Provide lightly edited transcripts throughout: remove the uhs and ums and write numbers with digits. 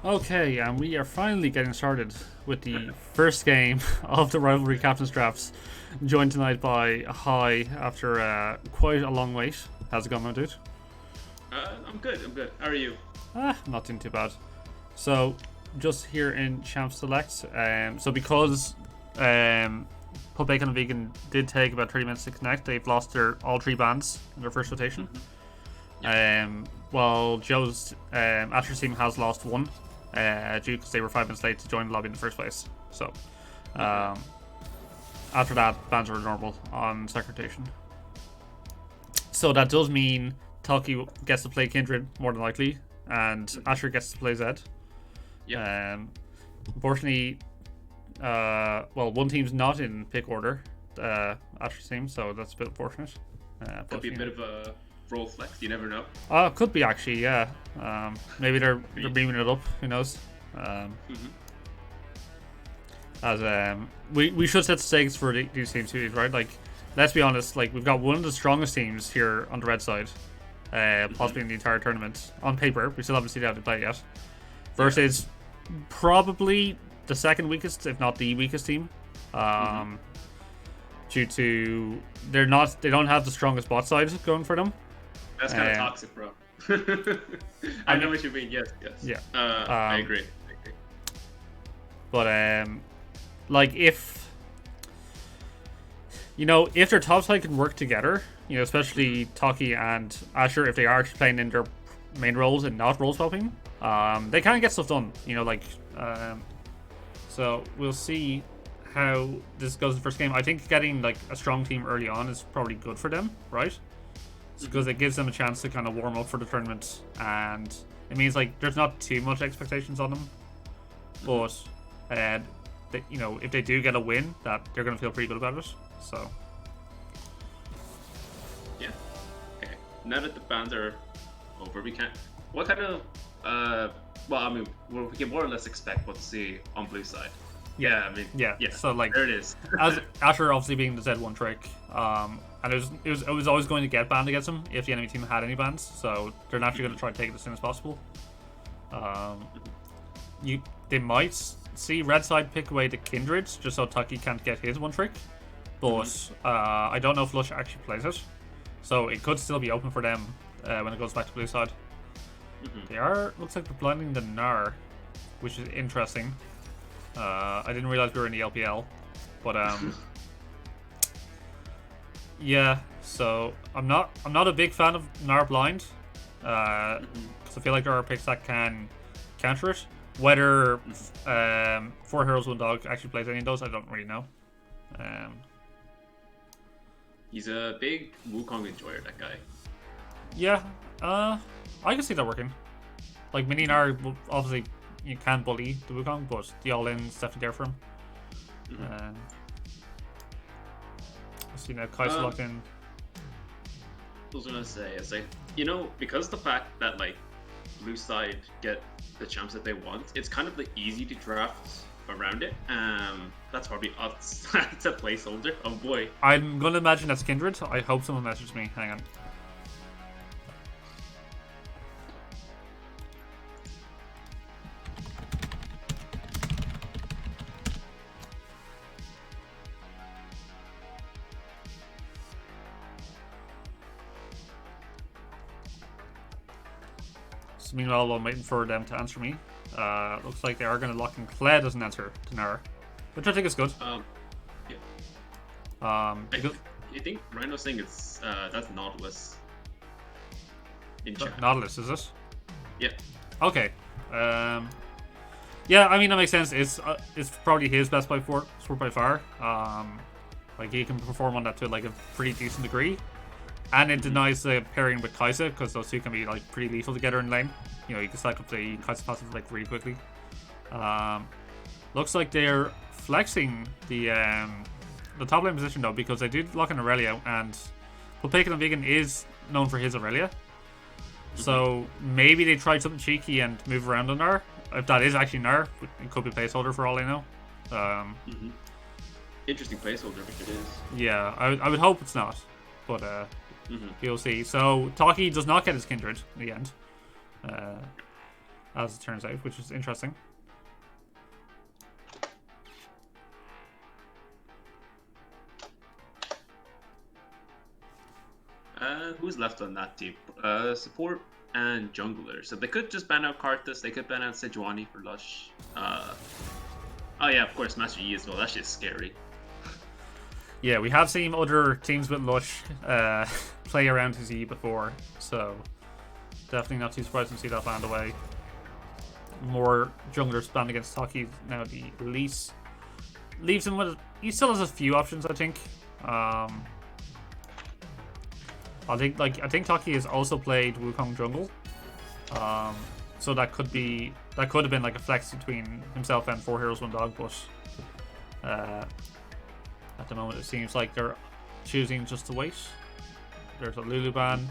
Okay, and we are finally getting started with the first game of the Rivalry Captain's Drafts. Joined tonight by Hi after quite a long wait. How's it going, my dude? I'm good. I'm good. How are you? Not doing too bad. So, just here in Champ Select. So because Pub Bacon and Vegan did take about 30 minutes to connect, they've lost all three bands in their first rotation. While Joe's Asher team has lost one. Due because they were 5 minutes late to join the lobby in the first place. So, after that, bans are normal on second rotation. So that does mean Talkie gets to play Kindred more than likely, and Asher gets to play Zed. Yeah. Unfortunately, well, one team's not in pick order, Asher's team, so that's a bit unfortunate. Could be a bit of a role flex. You never know. Could be actually, yeah. Maybe they're beaming it up. Who knows? As we should set the stakes for these teams too, right? Like, let's be honest. Like, we've got one of the strongest teams here on the red side, possibly in the entire tournament on paper. We still haven't seen how they play yet. Versus probably the second weakest, if not the weakest team. Due to they don't have the strongest bot side going for them. That's kind of toxic, bro. I know what you mean. Yes. Yeah. I agree. But like if their top side can work together, especially Taki and Asher, if they are actually playing in their main roles and not role swapping, they kind of get stuff done. So we'll see how this goes in the first game. I think getting like a strong team early on is probably good for them, right? Because it gives them a chance to kind of warm up for the tournament, and it means like there's not too much expectations on them, but if they do get a win, that they're gonna feel pretty good about it. So yeah. Okay. Now that the bans are over, we can't. What kind of well, I mean, we can more or less expect what to see on blue side. Yeah. So like there it is. as Asher obviously being the Z1 trick, and it was always going to get banned against him if the enemy team had any bans. So they're naturally going to try to take it as soon as possible. They might see red side pick away the Kindred just so Taki can't get his one trick, but I don't know if Lush actually plays it, so it could still be open for them when it goes back to blue side. Looks like they're blinding the Gnar, which is interesting. I didn't realize we were in the LPL, but yeah. So I'm not a big fan of Gnar blind, because I feel like there are picks that can counter it. Whether 4 Heroes 1 Dog actually plays any of those, I don't really know. He's a big Wukong enjoyer, that guy. Yeah, I can see that working. Like mini Gnar, obviously you can bully the Wukong, but the all-in is definitely there for him. Let's see now, Kai's locked in. I was gonna say, it's like, because the fact that like blue side get the champs that they want, it's kind of like easy to draft around it. That's probably it's a placeholder. Oh boy. I'm gonna imagine that's Kindred. I hope someone messages me. Hang on. So meanwhile, I'm waiting for them to answer me. Looks like they are going to lock in Kled as an answer to Nara, which I think is good. Yeah. You think Rhino's saying it's that's Nautilus in chat? Nautilus, is it? Yeah. Okay. Yeah, I mean that makes sense. It's probably his best by sport by far. Like he can perform on that to like a pretty decent degree. And it denies the pairing with Kai'Sa, because those two can be like pretty lethal together in lane. You can stack up the Kai'Sa passive like really quickly. Looks like they're flexing the top lane position though, because they did lock in Aurelia, and Pulpaken and Vegan is known for his Aurelia. So maybe they tried something cheeky and move around on Gnar. If that is actually Gnar, it could be placeholder for all I know. Interesting placeholder if it is. Yeah, I would hope it's not, but you'll see. So Taki does not get his Kindred in the end. as it turns out, which is interesting. Who's left on that team? Support and jungler. So they could just ban out Karthus. They could ban out Sejuani for Lush. Oh yeah, of course, Master Yi as well. That shit's scary. Yeah, we have seen other teams with Lush play around his E before, so definitely not too surprised to see that banned away. More junglers banned against Taki now the release. Leaves him with... He still has a few options, I think. I think Taki has also played Wukong jungle, so that could have been like a flex between himself and 4 Heroes 1 Dog, but at the moment it seems like they're choosing just to wait. There's a Lulu ban,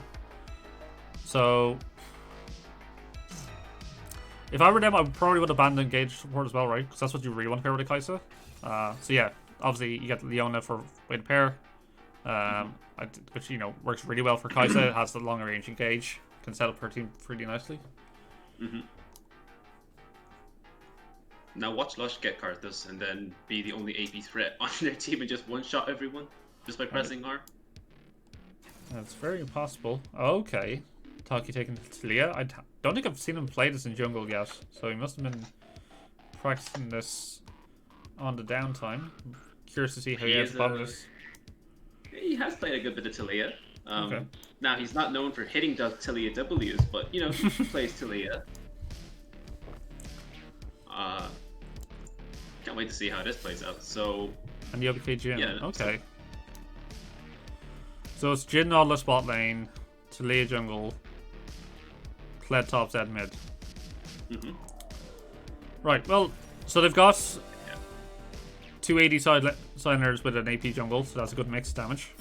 so if I were them, I probably would have banned Engage support as well, right? Because that's what you really want to pair with a Kai'Sa. So yeah, obviously you get Leona for way to pair. Which, you know, works really well for Kai'Sa. It has the longer range engage, can set up her team pretty nicely. Now watch Lush get Karthus and then be the only AP threat on their team and just one-shot everyone just by pressing R. That's very possible. Okay, Taki taking Talia. I don't think I've seen him play this in jungle yet, so he must have been practicing this on the downtime. Curious to see how he has fun with this. He has played a good bit of Talia. Okay. Now, he's not known for hitting Talia Ws, but, you know, he plays Talia. Can't wait to see how this plays out. So... And the OBK Jhin. Yeah, okay. So it's Jhin on the spot lane, Talia jungle, Kled top, Zed mid. Right, well, so they've got 280 signers with an AP jungle, so that's a good mix of damage.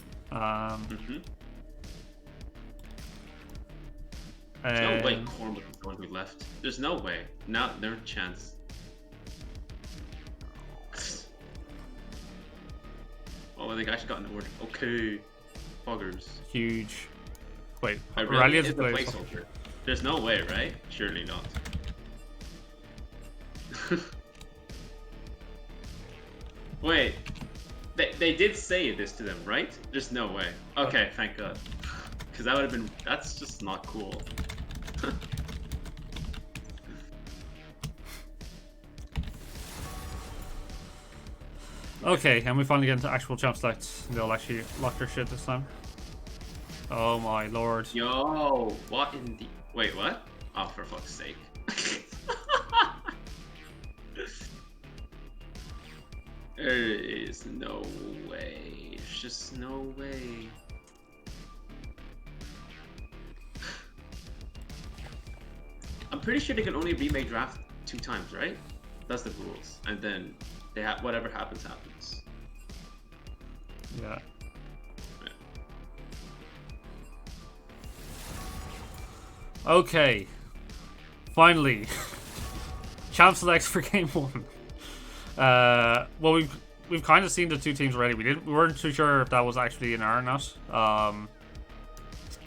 There's no way Corn was going to be left. There's no way. Not their chance. Oh, they actually got an order. Okay. Buggers. Huge. Wait, really is the placeholder. There's no way, right? Surely not. Wait, they did say this to them, right? There's no way. Okay, thank God. Because that would have been... That's just not cool. Okay, and we finally get into actual champ select. They'll actually lock their shit this time. Oh my lord. Yo, what in the... Wait, what? Oh, for fuck's sake. There is no way. There's just no way. I'm pretty sure they can only remake draft 2 times, right? That's the rules. And then they have whatever happens, happens. Yeah. Okay. Finally. Champ selects for game 1. Well, we've kind of seen the 2 teams already. We weren't too sure if that was actually an R or not.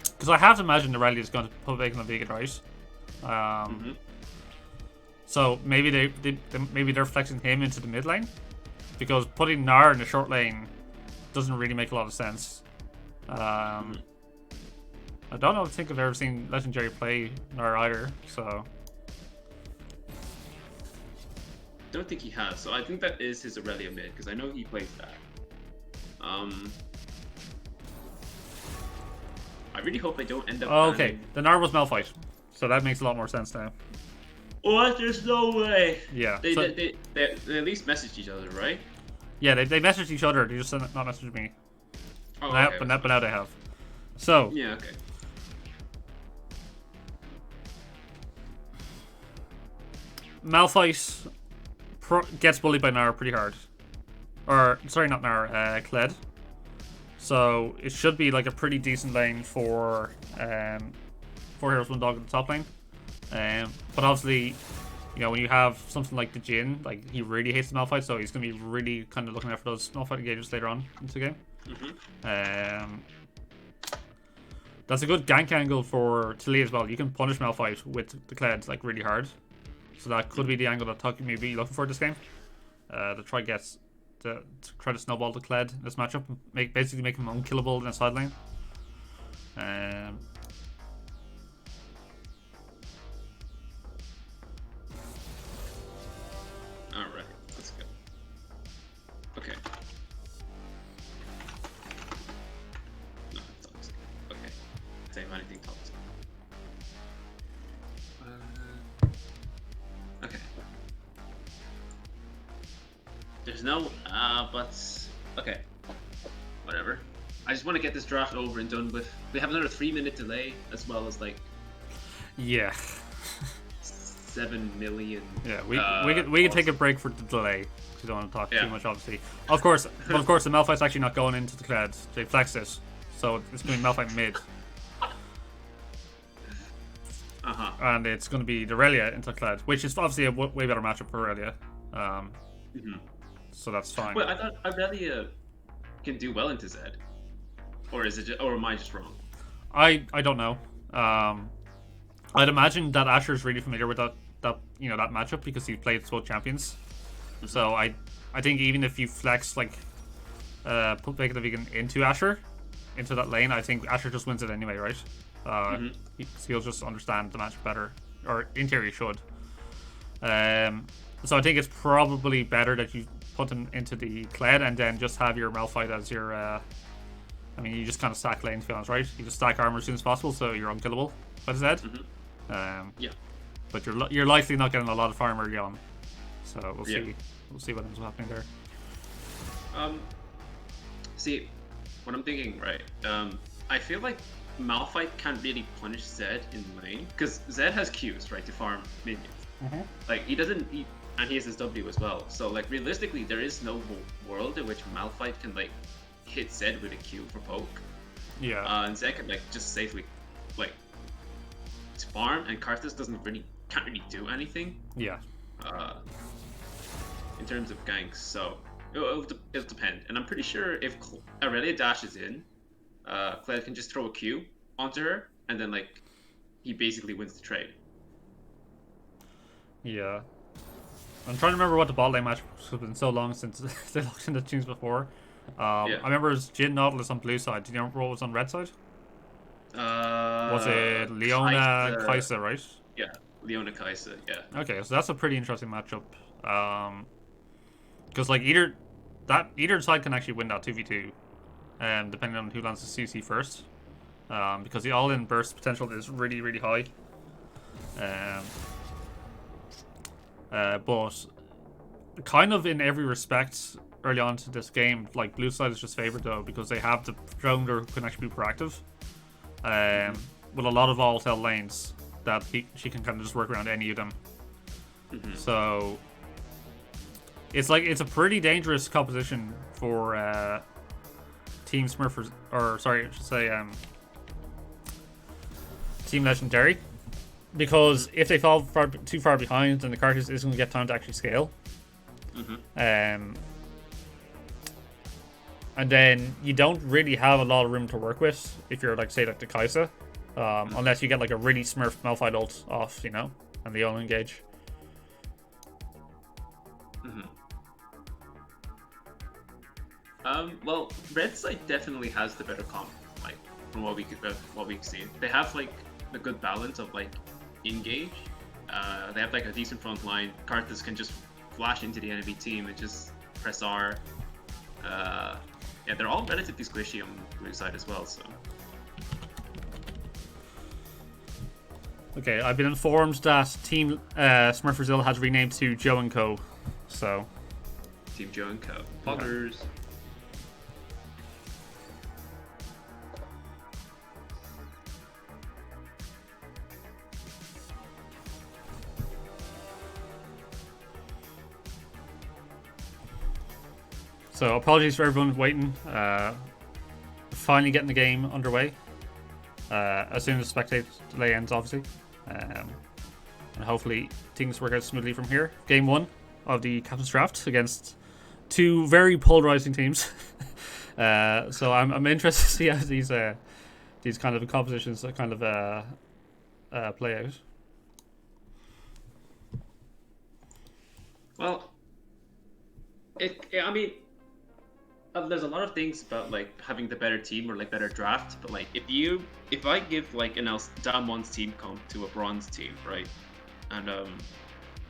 Because I have to imagine the rally is going to put bacon on vegan rice. So maybe maybe they're flexing him into the mid lane, because putting Gnar in the short lane doesn't really make a lot of sense. I don't think I've ever seen LegendJerry play Gnar either, so. Don't think he has, so I think that is his Aurelia mid, because I know he plays that. I really hope they don't end up. Oh, okay, the Gnar was Malphite, so that makes a lot more sense now. What? There's no way. Yeah. They at least messaged each other, right? Yeah, they messaged each other. They just not messaged me. Oh, now, okay. but now they have. So. Yeah. Okay. Malphite gets bullied by Gnar pretty hard. Or, sorry, not Gnar, Kled. So, it should be like a pretty decent lane for 4 Heroes 1 Dog at the top lane. But obviously, you know, when you have something like the Jhin, like, he really hates the Malphite, so he's going to be really kind of looking out for those Malphite engages later on into the game. That's a good gank angle for Talia as well. You can punish Malphite with the Kled, like, really hard. So that could be the angle that Tucky may be looking for this game. To try to snowball the Kled in this matchup, basically make him unkillable in the side lane. All right, let's go. Okay. No, it's toxic. Okay. Same anything toxic. Okay. There's no but okay. Whatever. I just want to get this draft over and done with. We have another 3-minute delay as well as like Yeah. 7 million. Yeah, we can take a break for the delay. We don't want to talk too much, obviously. Of course, the Malphite's actually not going into the Kled. They flexed it, so it's going to be Malphite mid. And it's going to be the Aurelia into Kled, which is obviously a way better matchup for Aurelia. So that's fine. Well, I thought Aurelia can do well into Zed, or is it? Or am I just wrong? I don't know. I'd imagine that Asher's really familiar with that matchup because he played both champions. So I think even if you flex like put Vega the Vegan into Asher, into that lane, I think Asher just wins it anyway, right? He'll just understand the match better, or in theory should. So I think it's probably better that you put him into the Kled and then just have your Malphite as your. I mean, you just kind of stack lanes, to be honest, right? You just stack armor as soon as possible, so you're unkillable by the Zed. Yeah. But you're likely not getting a lot of farm early on, so we'll see. We'll see what ends up happening there. See, what I'm thinking, right? I feel like Malphite can't really punish Zed in lane because Zed has Qs, right, to farm minions. Like he doesn't, and he has his W as well. So like realistically, there is no world in which Malphite can like hit Zed with a Q for poke. Yeah. And Zed can like just safely like farm, and Karthus can't really do anything. Yeah. In terms of ganks, so it'll depend. And I'm pretty sure if Aurelia dashes in, Kled can just throw a Q onto her, and then like he basically wins the trade. Yeah. I'm trying to remember what the bot lane match has been so long since they looked into teams before. I remember it was Jin Nautilus on blue side. Do you remember what was on red side? Was it Leona Kai'Sa, right? Yeah, Leona Kai'Sa, yeah. Okay, so that's a pretty interesting matchup. Because like either side can actually win that 2v2, depending on who lands the CC first. Because the all-in burst potential is really, really high. But kind of in every respect early on to this game, like blue side is just favored though because they have the jungler who can actually be proactive. With a lot of all-tail lanes that she can kind of just work around any of them. So it's a pretty dangerous composition for Team Smurfers, or sorry, I should say Team LegendJerry, because if they fall too far behind, then the Karthus isn't going to get time to actually scale. And then you don't really have a lot of room to work with if you're like say like the Kai'Sa, unless you get like a really smurf Malphite ult off, and they all engage. Well, red side definitely has the better comp, like from what we've seen. They have like a good balance of like engage. They have like a decent front line. Karthus can just flash into the enemy team and just press R. Yeah, they're all relatively squishy on the blue side as well, so. Okay, I've been informed that Team SmoorferZil has renamed to Joe & Co. So. Team Joe & Co. Poggers. So apologies for everyone waiting. Finally getting the game underway. As soon as the spectate delay ends, obviously. And hopefully things work out smoothly from here. Game 1 of the Captain's Draft against two very polarizing teams. So I'm interested to see how these kind of compositions kind of play out. Well, I mean, there's a lot of things about like having the better team or like better draft, but like if I give like an down one's team comp to a bronze team, right? And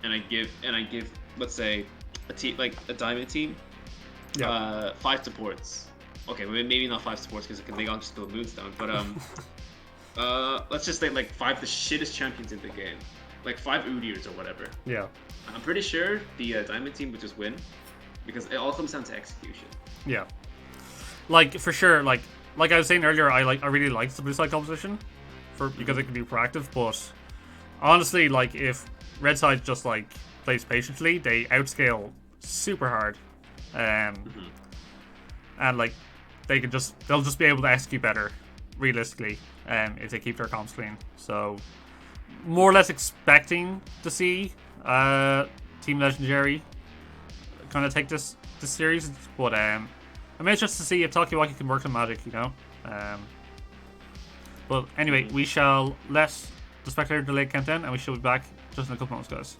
and I give let's say a team like a diamond team, Yeah. 5 supports. Okay, well, maybe not 5 supports because they can't just build Moonstone, but let's just say like 5 the shittest champions in the game, like 5 Udyrs or whatever. Yeah. I'm pretty sure the diamond team would just win because it all comes down to execution. Yeah. Like for sure, like I was saying earlier, I really liked the blue side composition because it can be proactive, but honestly, like if red side just like plays patiently, they outscale super hard. And like they'll just be able to execute better realistically if they keep their comps clean. So more or less expecting to see Team LegendJerry kind of take this series, but I'm interested to see if Takiwaki can work the magic, you know. But anyway, we shall let the spectator delay countdown, and we shall be back just in a couple moments, guys.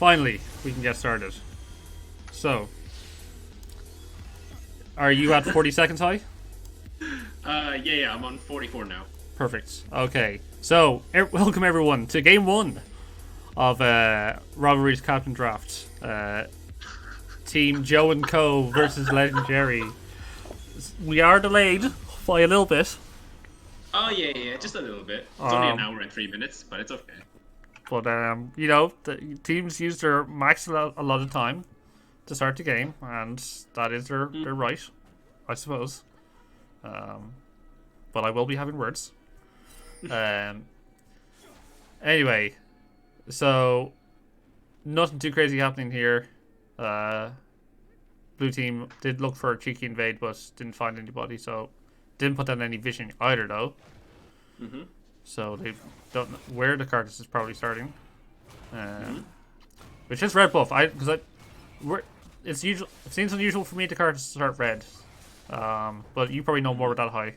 finally, we can get started. So, are you at 40 seconds high? Yeah, I'm on 44 now. Perfect. Okay. So, welcome everyone to game 1 of Rivalry's Captain Draft. Team Joe and Co versus LegendJerry. We are delayed by a little bit. Oh yeah, just a little bit. It's only an hour and 3 minutes, but it's okay. But you know, the teams use their max a lot of time to start the game, and that is their right, I suppose. But I will be having words. Anyway, so nothing too crazy happening here. Blue team did look for a cheeky invade, but didn't find anybody, so didn't put down any vision either, though. So they don't know where the Cartus is probably starting, which is red buff. It seems unusual for me to Cartus to start red, but you probably know more about that high.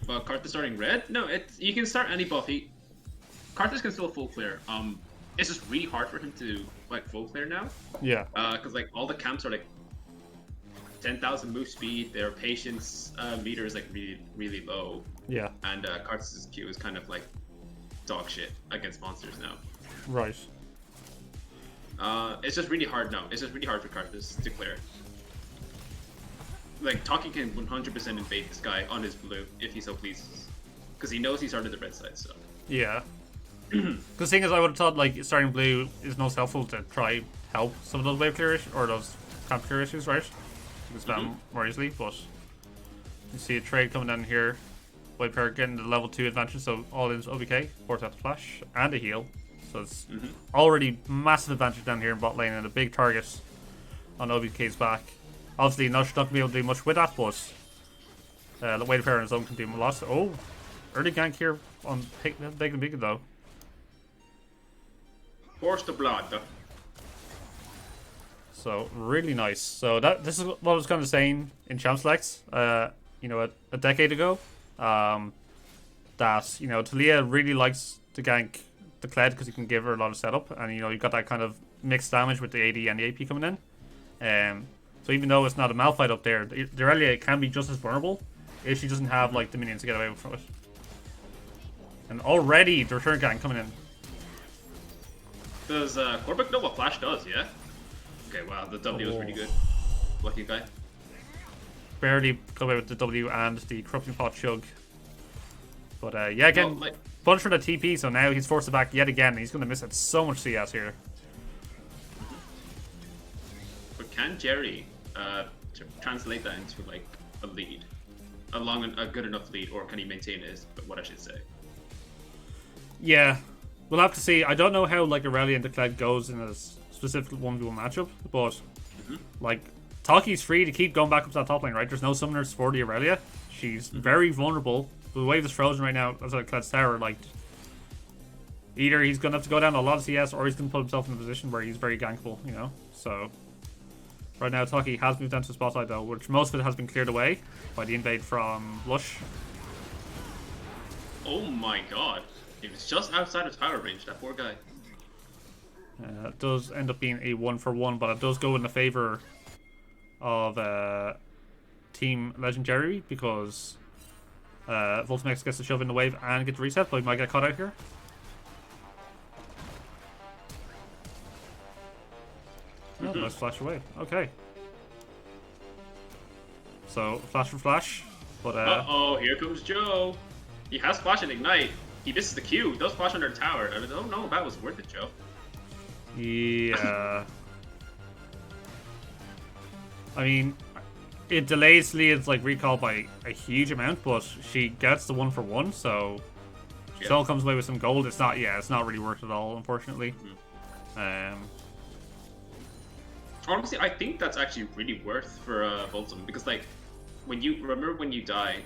Well, Cartus starting red? No, you can start any buff. Cartus can still full clear. It's just really hard for him to like full clear now. Yeah. Because like all the camps are like 10,000 move speed. Their patience meter is like really low. Yeah. And Cartus's Q is kind of like dog shit against monsters now. Right. It's just really hard now. It's just really hard for Cartus to clear. Like Taki can 100% invade this guy on his blue if he so pleases, because he knows he started the red side. So. Yeah. Because the thing is, I would have thought like starting blue is most helpful to try help some of those wave clear or those camp clear issues, right? You can spam more easily, but you see a trade coming down here. White pair getting the level 2 advantage, so all in OBK, force out the flash and a heal. So it's already massive advantage down here in bot lane and a big target on OBK's back. Obviously, not going to be able to do much with that, but the White pair on his own can do a lot. Oh, early gank here on Big and Big though. Force the blood. So really nice. So this is what I was kind of saying in Champ Selects, you know, a decade ago. That you know, Talia really likes to gank the Kled because he can give her a lot of setup, and you know, you got that kind of mixed damage with the AD and the AP coming in. So even though it's not a Malphite up there, the Irelia can be just as vulnerable if she doesn't have like the minions to get away from it. And already the return gang coming in. Does Korbeck know what Flash does, yeah? Okay, wow, the W was pretty good. Lucky guy. Barely got away with the W and the Corrupting Pot Chug. But yeah, again, punch for the TP, so now he's forced it back yet again. He's going to miss out so much CS here. But can Jerry translate that into like a lead? A good enough lead, or can he maintain it, is what I should say. Yeah. We'll have to see. I don't know how like Irelia and the Kled goes in a specific 1v1 matchup, but like Taki's free to keep going back up to that top lane, right? There's no summoners for the Irelia. She's very vulnerable. The wave is frozen right now as a Kled's tower. Like either he's gonna have to go down a lot of CS, or he's gonna put himself in a position where he's very gankable, you know. So right now Taki has moved down to the spotlight though, which most of it has been cleared away by the invade from Lush. Oh my god. He was just outside of tower range, that poor guy. It does end up being a 1-for-1, but it does go in the favor of Team LegendJerry because Voltimex gets to shove in the wave and get the reset, but he might get caught out here. Oh, nice flash away. Okay. So, flash for flash, but uh-oh, here comes Joe. He has flash and ignite. He misses the Q. He does flash under tower. I don't know if that was worth it, Joe. Yeah. I mean, it delays Leah's like recall by a huge amount, but she gets the 1-for-1, so she still comes away with some gold. It's not, it's not really worth it at all, unfortunately. Honestly, I think that's actually really worth for Voltum, because like when you die,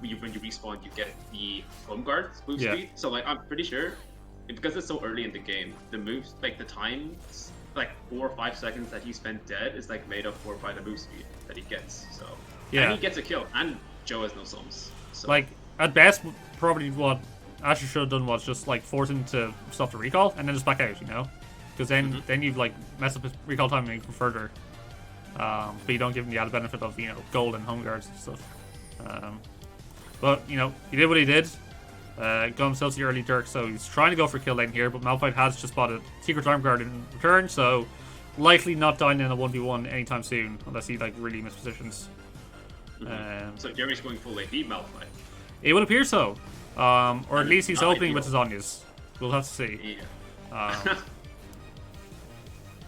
when you respawn, you get the home guard move speed. So like I'm pretty sure because it's so early in the game, the moves like the time like 4 or 5 seconds that he spent dead is like made up for by the move speed that he gets. So and he gets a kill, and Joe has no sums. So like at best, probably what Asher should have done was just like force him to stop the recall and then just back out, you know. because then you've like messed up his recall timing even further. But you don't give him the added benefit of gold and home guards and stuff. But he did what he did. Got himself the early Dirk, so he's trying to go for kill lane here. But Malphite has just bought a Secret Arm Guard in return, so likely not dying in a 1v1 anytime soon, unless he like really mispositions. So Jerry's going full AP Malphite. It would appear so, or at least he's opening with his Onyas. We'll have to see.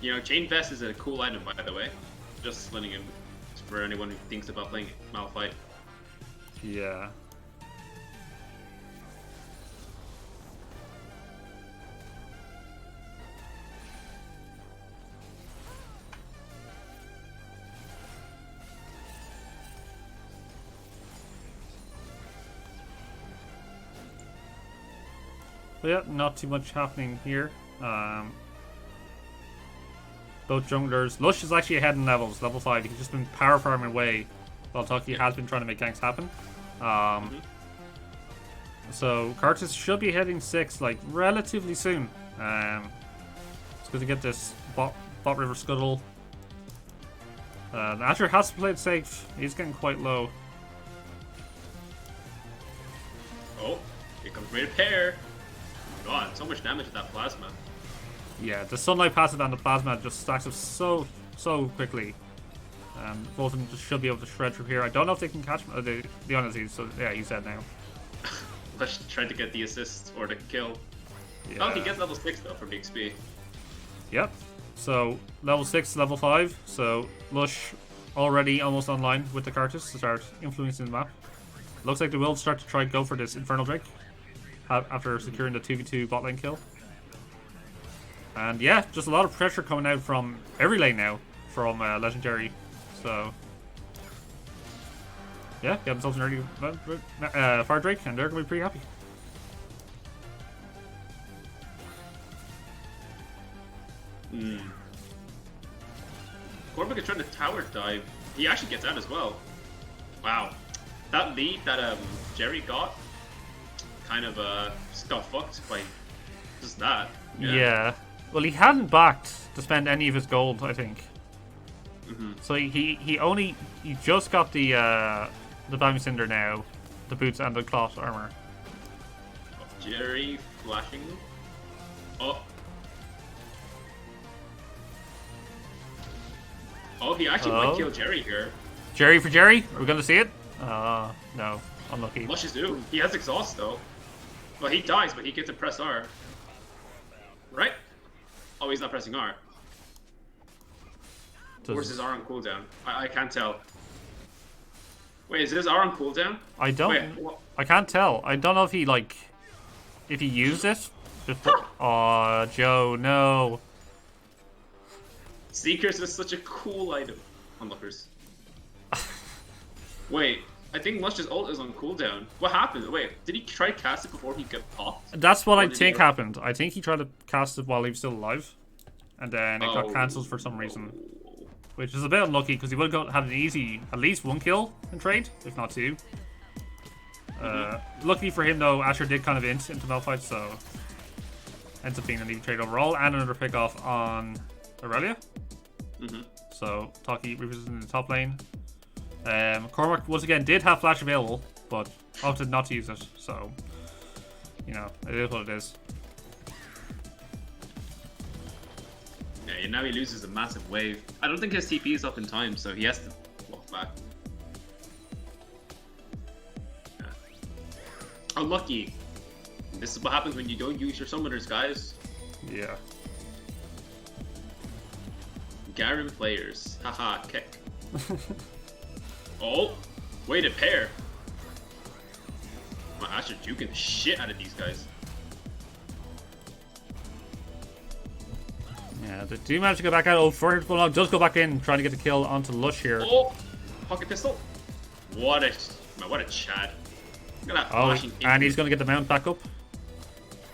Yeah. Chain Vest is a cool item, by the way. Just letting him for anyone who thinks about playing Malphite. Yeah. But yeah, not too much happening here. Both junglers. Lush is actually ahead in levels, level 5. He's just been power farming away while Tucky has been trying to make ganks happen. So Karthus should be hitting 6 like relatively soon. It's good to get this bot river scuttle. Asher has to play it safe. He's getting quite low. Oh, here comes Rated Pair. God, so much damage with that plasma. Yeah, the sunlight passive and the plasma just stacks up so quickly. Both of them just should be able to shred through here. I don't know if they can catch the honesty, so yeah, he's dead now. Lush tried to get the assist or the kill. Yeah. Oh, he gets level 6 though from the XP. Yep. So level 6, level 5. So Lush already almost online with the Karthus to start influencing the map. Looks like they will start to try and go for this Infernal Drake after securing the 2v2 bot lane kill. And yeah, just a lot of pressure coming out from every lane now from LegendJerry. So yeah, get themselves an early Fire Drake, and they're going to be pretty happy. Korvik is trying to tower dive. He actually gets out as well. Wow. That lead that Jerry got kind of got fucked by just that. Yeah. Well, he hadn't backed to spend any of his gold, I think. So he just got the Bounty Cinder now, the boots and the cloth armor. Jerry flashing. Oh, he actually might kill Jerry here. Jerry for Jerry? Are we gonna see it? No, unlucky. Lush is due. He has exhaust though. Well, he dies, but he gets to press R. Right? Oh, he's not pressing R. Or is his R on cooldown? I can't tell. Wait, is his R on cooldown? I can't tell. I don't know if he if he used it before. Aw, Joe, no. Seekers is such a cool item. Onlookers. Wait, I think Lush's ult is on cooldown. What happened? Wait, did he try to cast it before he got popped? That's what I think happened. I think he tried to cast it while he was still alive, and then it got cancelled for some reason. Which is a bit unlucky because he would have had an easy, at least 1 kill in trade, if not 2. Luckily for him though, Asher did kind of int into Malphite, so ends up being an easy trade overall, and another pick off on Aurelia. So Taki representing the top lane. Cormac once again did have flash available, but opted not to use it, so it is what it is. Yeah, now he loses a massive wave. I don't think his TP is up in time, so he has to walk back. Yeah. Unlucky. This is what happens when you don't use your summoners, guys. Yeah. Garen players. Haha, kick. Oh, Weighted Pair. My Asher juking the shit out of these guys. Yeah, they do manage to go back out. Oh, Furhit Bulldog does go back in, trying to get the kill onto Lush here. Oh, pocket pistol. What a Chad. Look at that flashing. And he's going to get the mount back up.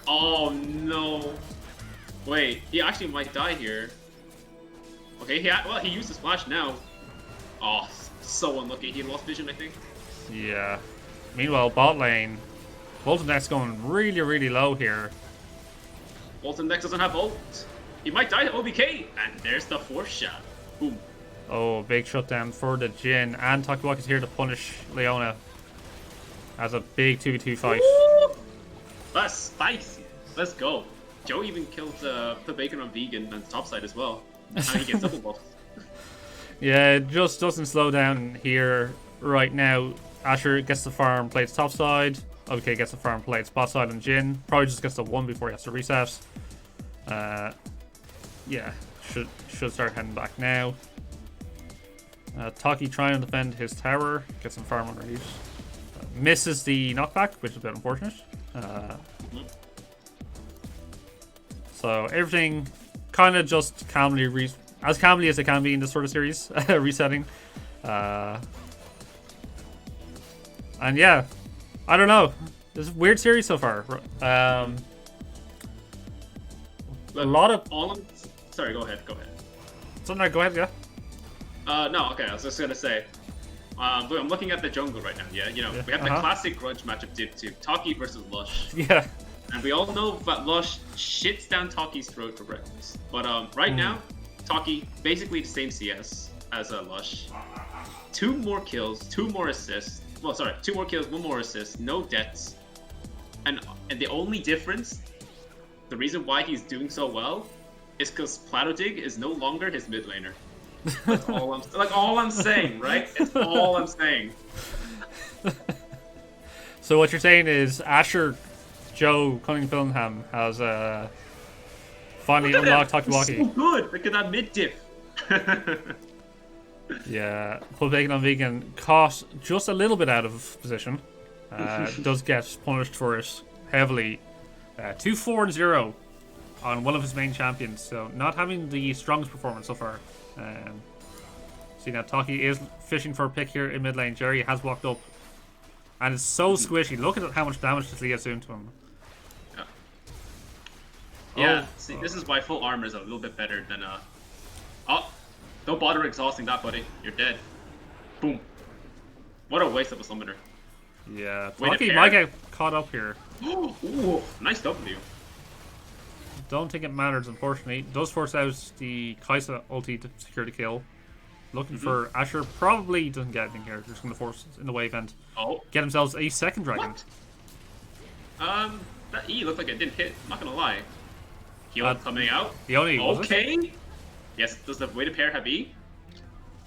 Oh no. Wait, he actually might die here. Okay, he used his flash now. Oh, so unlucky. He lost vision, I think. Yeah. Meanwhile, bot lane. Bolton Dex going really, really low here. Bolton Dex doesn't have ult. He might die to OBK, and there's the force shot. Boom. Oh, big shutdown for the Jin, and Takiwaki's here to punish Leona as a big 2v2 fight. Woo! That's spicy. Let's go. Joe even killed the bacon on vegan on the top side as well. And he gets double buff. Yeah, it just doesn't slow down here right now. Asher gets the farm, plays top side. OBK gets the farm, plays bot side, and Jin probably just gets the 1 before he has to reset. Yeah, should start heading back now. Taki trying to defend his tower, gets some farm underneath. Misses the knockback, which is a bit unfortunate. So everything kind of just as calmly as it can be in this sort of series, resetting. And yeah, I don't know. This is a weird series so far. A lot of... Sorry, go ahead. Something, go ahead, yeah. No, okay, I was just gonna say. I'm looking at the jungle right now, yeah? You know, we have the classic grudge matchup Div 2, Taki versus Lush. Yeah. And we all know that Lush shits down Taki's throat for breakfast. But right now, Taki, basically the same CS as Lush. 2 more kills, 2 more assists. Well, sorry, 2 more kills, 1 more assist, no deaths. And the only difference, the reason why he's doing so well, is because Platodig is no longer his mid laner. That's all I'm saying, right? It's all I'm saying. So what you're saying is Asher Joe Cunningham has finally unlocked Takiwaki. So good! Look at that mid diff. Yeah, put bacon on vegan, caught just a little bit out of position. Does get punished for it heavily. 2-4-0 on one of his main champions, so not having the strongest performance so far. See now, Taki is fishing for a pick here in mid lane. Jerry has walked up, and it's so squishy. Look at how much damage this Leah's doing to him. Yeah, see, this is why full armor is a little bit better than Oh, don't bother exhausting that, buddy. You're dead. Boom. What a waste of a summoner. Yeah, Taki might get caught up here. Ooh, nice W. Don't think it matters, unfortunately. Does force out the Kaisa ulti to secure the kill. Looking for Asher. Probably doesn't get anything here. Just going to force in the wave end. Oh. Get themselves a second dragon. What? That E looked like it didn't hit. I'm not going to lie. Heal coming out. The only okay. Yes, does the way to pair have E?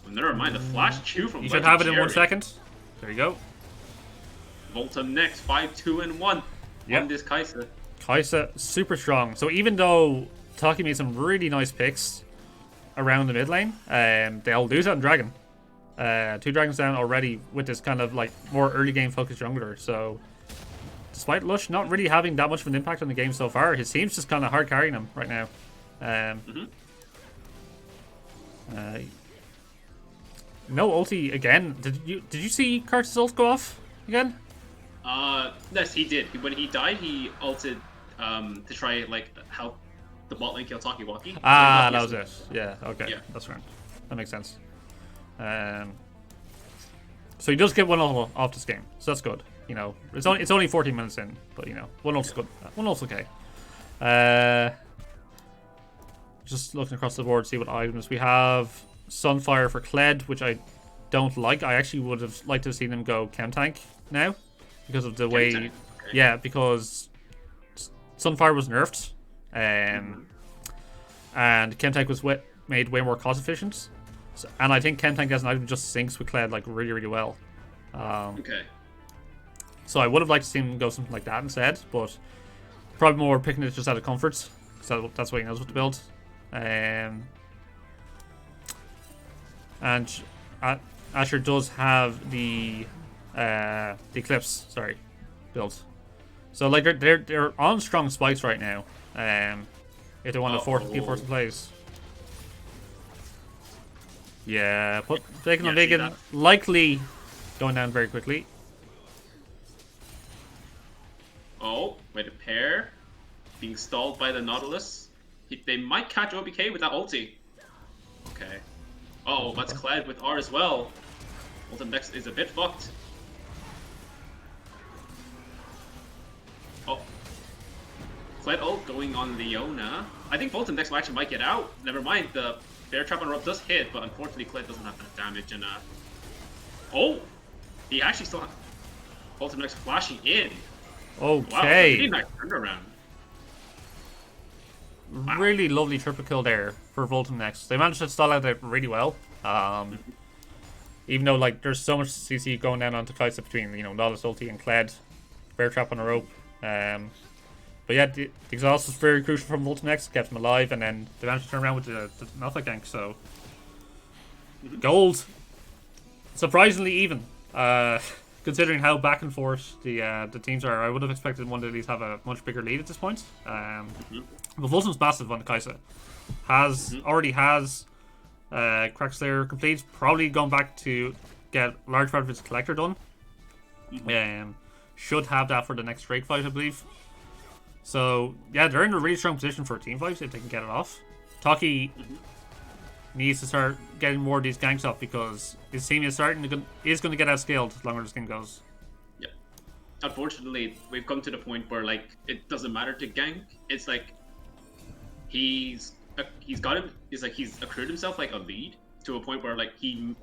Well, never mind. The flash Q from You should have it in 1 second. There you go. Volta next. 5-2-1 on this Kaisa. Kaisa, super strong. So even though Taki made some really nice picks around the mid lane, they'll lose out on Dragon. 2 dragons down already with this kind of like more early game focused jungler. So despite Lush not really having that much of an impact on the game so far, his team's just kind of hard carrying him right now. No ulti again. Did you see Karthus' ult go off again? Yes, he did. When he died, he ulted to try like help the bot lane kill Takiwaki. That was it. Yeah. Okay. Yeah. That's right. That makes sense. So he does get 1 ult off this game, so that's good. You know, it's only 14 minutes in, but you know, 1 ult's good. 1 ult's okay. Just looking across the board, see what items we have. Sunfire for Kled, which I don't like. I actually would have liked to have seen him go Chem Tank now, because of the way. Okay. Yeah, because Sunfire was nerfed, and Chem Tank was made way more cost efficient. So, and I think Chem Tank as an item just syncs with Kled like really well. Okay. So I would have liked to see him go something like that instead, but probably more picking it just out of comfort, because that's what he knows what to build. And Asher does have the Eclipse, built. So like they're on strong spikes right now. If they want to keep forcing plays. Yeah, put Bacon on Bacon, likely going down very quickly. Oh, wait, a pair being stalled by the Nautilus. They might catch OBK with that ulti. Okay. Oh, that's Kled with R as well. Ultim next is a bit fucked. Kled ult going on Leona. I think Bolton next actually might get out. Never mind, the Bear Trap on rope does hit, but unfortunately Kled doesn't have enough damage. And oh, he actually still has Bolton next flashing in. Okay. Wow, really nice turnaround. Wow. Really lovely triple kill there for Volton next. They managed to stall out there really well. Even though like there's so much CC going down onto Kaisa between Nautilus ulti and Kled, Bear Trap on a rope. But yeah, the exhaust was very crucial from Volton next, kept him alive, and then they managed to turn around with the Nothic gank. So gold, surprisingly even. Considering how back and forth the teams are, I would have expected one to at least have a much bigger lead at this point. But Volton's massive on Kaisa. Already has Crackslayer complete. Probably going back to get a large part of his collector done. Should have that for the next Drake fight, I believe. So yeah, they're in a really strong position for a team fight if they can get it off. Taki needs to start getting more of these ganks off because his team is going to get outscaled the longer this game goes. Yeah. Unfortunately, we've come to the point where like it doesn't matter to gank. It's like he's accrued himself like a lead to a point where like he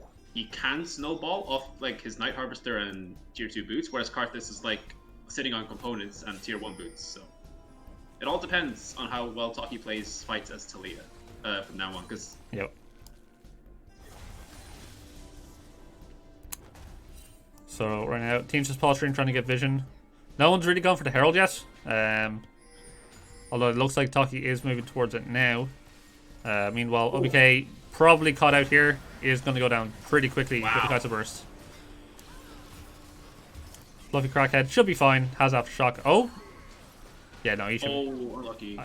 can snowball off like his Night Harvester and tier 2 boots, whereas Karthus is like sitting on components and tier 1 boots. So it all depends on how well Taki plays fights as Talia from now on. Because so right now, team's just posturing, trying to get vision. No one's really gone for the Herald yet. Although it looks like Taki is moving towards it now. Meanwhile, OBK probably caught out here. Is going to go down pretty quickly with the Kaisa burst. Fluffy Crackhead should be fine. Has Aftershock. Oh! Yeah, no, he should. Oh, unlucky.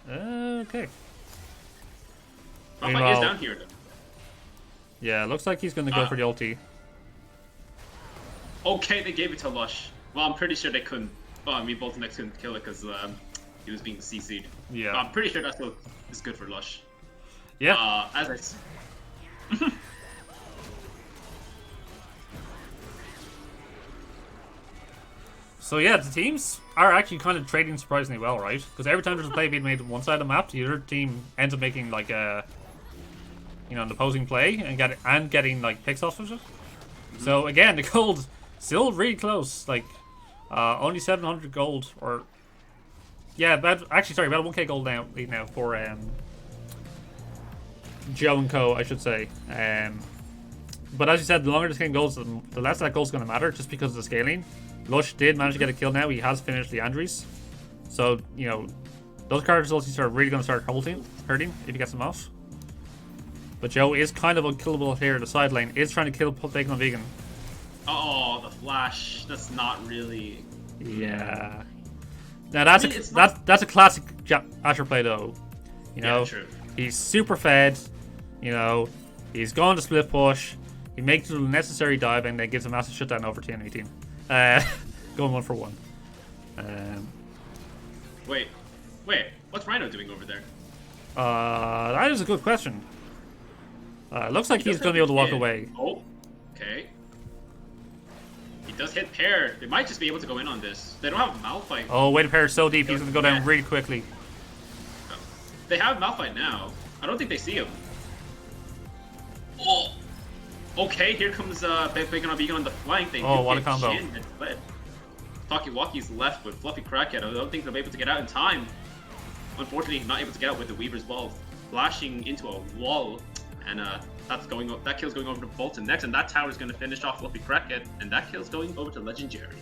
Okay. Meanwhile, is down here though. Yeah, looks like he's going to go for the ulti. Okay, they gave it to Lush. Well, I'm pretty sure they couldn't. Well, I mean, Bolton X couldn't kill it because he was being CC'd. Yeah. But I'm pretty sure that still is good for Lush. Yeah. As I said. So yeah, the teams are actually kind of trading surprisingly well, right? Because every time there's a play being made on one side of the map, the other team ends up making like an opposing play and getting like picks off of it. So again, the gold still really close. Like only 700 gold, or about 1k gold now for Joe and Co, I should say. But as you said, the longer this game goes, the less that gold's going to matter, just because of the scaling. Lush did manage to get a kill now. He has finished the Andres. So, those characters ultis are really going to start hurting if he gets them off. But Joe is kind of unkillable here. The side lane is trying to kill Bacon on Vegan. Oh, the flash. That's not really... Yeah. Now that's a classic Asher play though. Yeah, true. He's super fed. He's going to split push. He makes the necessary dive and then gives a massive shutdown over to the enemy team. Going 1 for 1. Wait. What's Rhino doing over there? That is a good question. Looks like he's going to be able to walk away. Oh, okay. He does hit pair. They might just be able to go in on this. They don't have Malphite. Oh, wait, pair is so deep. He's going to go down really quickly. They have Malphite now. I don't think they see him. Oh! Okay, here comes Bacon on Vegan on the flank. They what a combo. Takiwaki's left with Fluffy Crackhead. I don't think they'll be able to get out in time. Unfortunately, not able to get out with the Weaver's Ball flashing into a wall. And that kill's going over to Bolton next, and that tower's going to finish off Fluffy Crackhead, and that kill's going over to LegendJerry.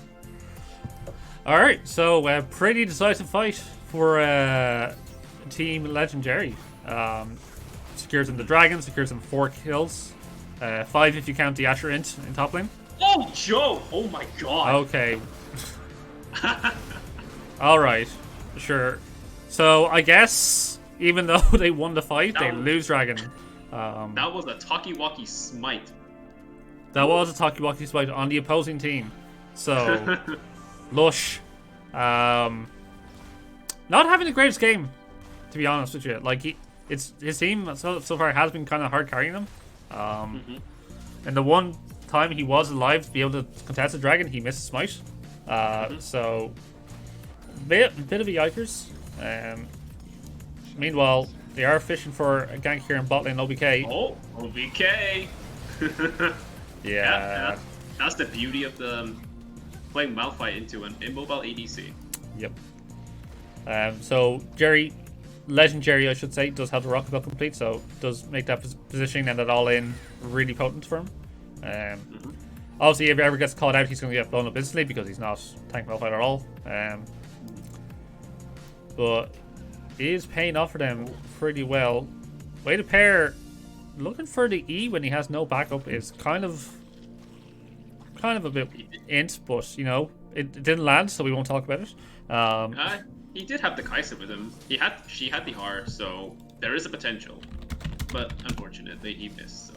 Alright, so a pretty decisive fight for Team LegendJerry. Secures him the Dragon, secures him 4 kills. 5 if you count the Asher int in top lane. Oh, Joe! Oh my god! Okay. Alright, sure. So, I guess, even though they won the fight, they lose Dragon. That was a Takiwaki smite. That was a Takiwaki smite on the opposing team. So, Lush. Not having the greatest game, to be honest with you. Like, his team so far has been kind of hard carrying him. And the one time he was alive to be able to contest the dragon, he missed a smite. So bit of a yikers. Meanwhile, they are fishing for a gank here in bot lane OBK. Oh, OBK. Yeah. That's the beauty of the playing Malphite into an immobile ADC. Yep. So Jerry, LegendJerry, I should say, does have the rocket belt complete, so does make that positioning and that all in really potent for him. Obviously, if he ever gets caught out, he's going to get blown up instantly because he's not tank Malphite at all. But it is paying off for them pretty well. Way to pair, looking for the E when he has no backup is kind of a bit int, but you know it didn't land, so we won't talk about it. He did have the Kai'Sa with him. She had the R, so there is a potential, but unfortunately he missed.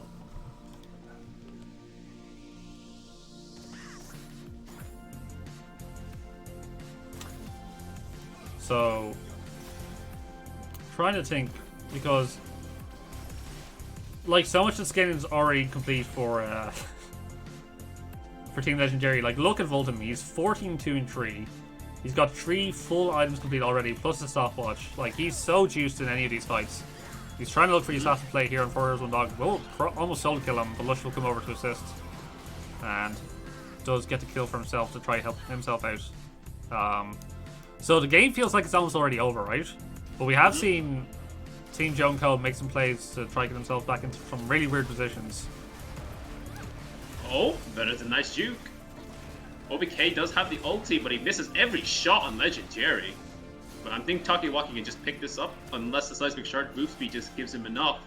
So trying to think, because like so much of the scaling is already complete for Team LegendJerry. Like look at Voltum, he's 14-2-3. He's got 3 full items complete already, plus a stopwatch. Like he's so juiced in any of these fights. He's trying to look for his last play here on 4-1 dog. Will almost solo kill him, but Lush will come over to assist, and does get the kill for himself to try to help himself out. So the game feels like it's almost already over, right? But we have seen Team Joan Code make some plays to try to get themselves back into some really weird positions. Oh, that is a nice juke. OBK does have the ulti, but he misses every shot on LegendJerry. But I think Takiwaki can just pick this up, unless the seismic shard move speed just gives him enough.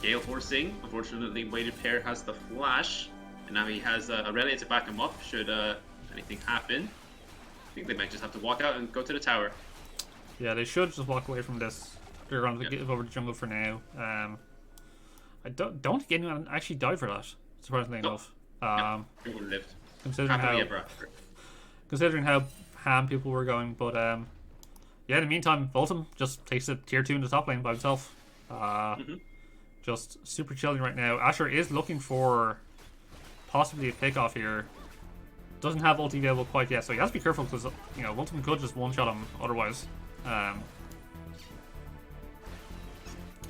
Gale forcing. Unfortunately, weighted pair has the flash, and now he has Aurelia to back him up should anything happen. I think they might just have to walk out and go to the tower. Yeah, they should just walk away from this. They're going to give over to jungle for now. I don't think anyone actually died for that, surprisingly enough. Everyone lived. Considering how ham people were going, but yeah. In the meantime, Voltum just takes it tier 2 in the top lane by himself. Just super chilling right now. Asher is looking for possibly a pick off here. Doesn't have ulti available quite yet, so he has to be careful because you know Voltum could just one shot him otherwise.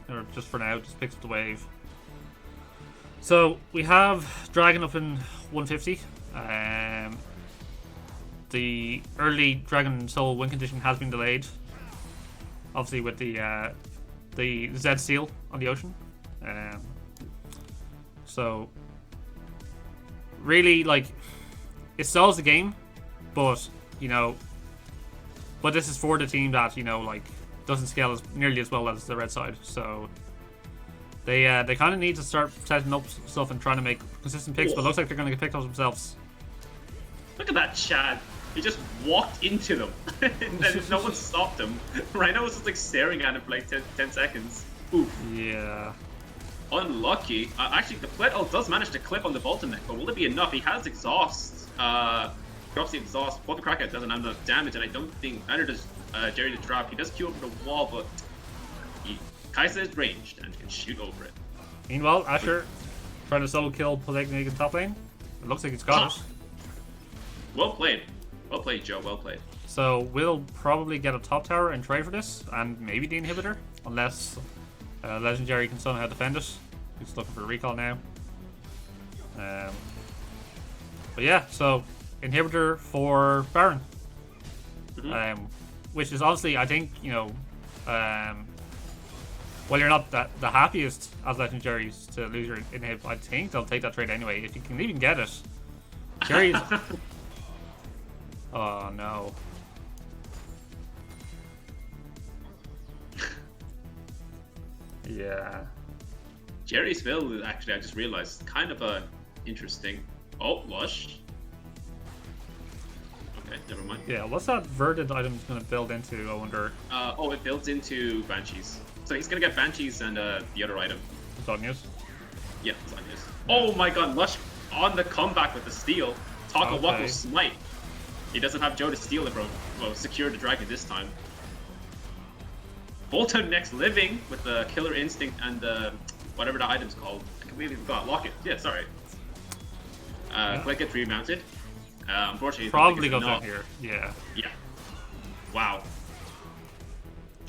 Or just for now, just picks up the wave. So we have Dragon up in 150. The early Dragon Soul win condition has been delayed, obviously with the Z seal on the ocean. So really, like, it stalls the game, but you know, but this is for the team that you know like doesn't scale nearly as well as the red side. So they kind of need to start setting up stuff and trying to make consistent picks. But it looks like they're going to get picked up themselves. Look at that Chad. He just walked into them, and then no one stopped him. Rhino was just like staring at him for like 10 seconds. Oof. Yeah. Unlucky. Actually, the Plet ult does manage to clip on the Voltum, but will it be enough? He has exhaust. Drops the exhaust. Both the Crackhead doesn't have enough damage, and I don't think neither does Jerry to drop. He does Q over the wall, but Kai'Sa is ranged and can shoot over it. Meanwhile, Asher trying to solo kill Polygnic in top lane. It looks like he's got it. Well played. Well played, Joe. Well played. So we'll probably get a top tower and trade for this, and maybe the inhibitor, unless LegendJerry can somehow defend it. He's looking for a recall now. But yeah, so inhibitor for Baron, which is honestly, I think, you know, while you're not the happiest as LegendJerry's to lose your inhib, I think they'll take that trade anyway if you can even get it. Jerry's. Oh no. Yeah. Jerry's build, actually, I just realized, kind of a interesting. Oh, Lush. Okay, never mind. Yeah, what's that verdant item going to build into, I wonder? Oh, it builds into Banshees. So he's going to get Banshees and the other item. Zonia's? Yeah, Zonia's. Oh my god, Lush on the comeback with the steal. Takawako smite. He doesn't have Joe to steal it, bro. Well, secure the dragon this time. Volta next living with the killer instinct and the whatever the item's called. I completely forgot. Lock it. Yeah, sorry. Quick gets remounted. Unfortunately, probably goes out here. Yeah. Yeah. Wow.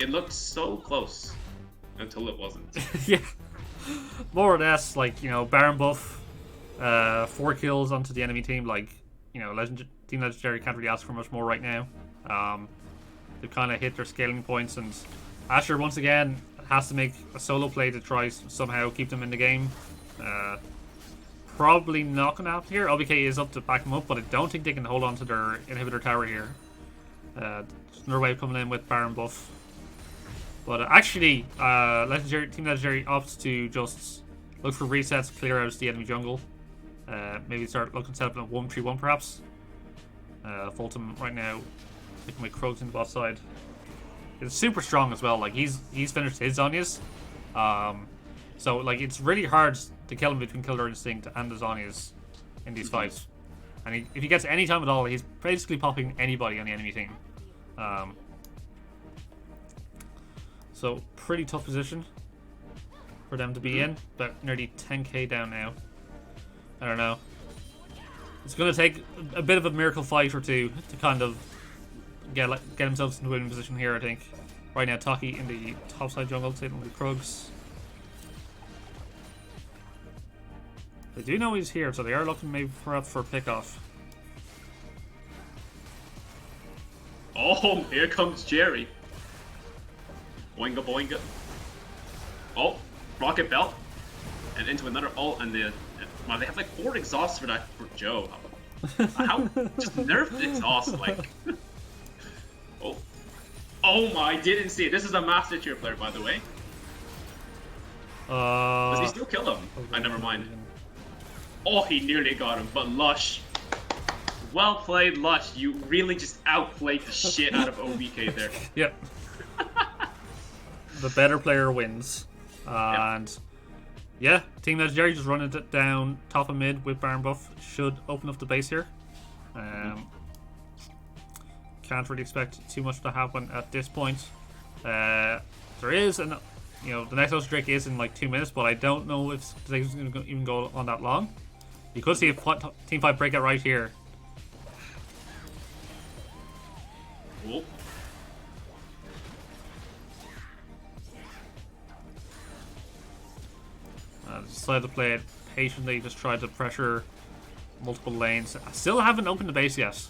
It looked so close until it wasn't. Yeah. More or less, like, you know, Baron buff, 4 kills onto the enemy team. Like, you know, Team LegendJerry can't really ask for much more right now. They've kind of hit their scaling points, and Asher once again has to make a solo play to try somehow keep them in the game. Probably not going to happen here. OBK is up to back them up, but I don't think they can hold on to their inhibitor tower here. There's another wave coming in with Baron buff. But actually, Team LegendJerry opts to just look for resets, clear out the enemy jungle. Maybe start looking to set up a 1-3-1 perhaps. Fulton right now taking my Croaks in the bot side. It's super strong as well. Like he's finished his Zhonya's. So like it's really hard to kill him between Killer Instinct and the Zhonya's in these fights. And if he gets any time at all, he's basically popping anybody on the enemy team. So pretty tough position for them to be in, but nearly 10k down now. I don't know. It's going to take a bit of a miracle fight or two to kind of get themselves into a winning position here, I think. Right now, Taki in the top side jungle, taking the Krugs. They do know he's here, so they are looking maybe perhaps for a pick-off. Oh, here comes Jerry. Boinga boinga. Oh, rocket belt. And into another ult, and wow, they have like 4 exhausts for that for Joe. How just nerfed exhaust like. Oh my, didn't see it. This is a master tier player, by the way. Does he still kill him? I never mind. Oh, he nearly got him, but Lush. Well played, Lush. You really just outplayed the shit out of OBK there. Yep. The better player wins. And yeah, Team LegendJerry just running it down top of mid with Baron buff. Should open up the base here. Can't really expect too much to happen at this point. There is the next Ocean Drake is in like 2 minutes, but I don't know if today's going to even go on that long. You could see a Team 5 breakout right here. Cool. Decided to play it patiently, just tried to pressure multiple lanes. I still haven't opened the base yet,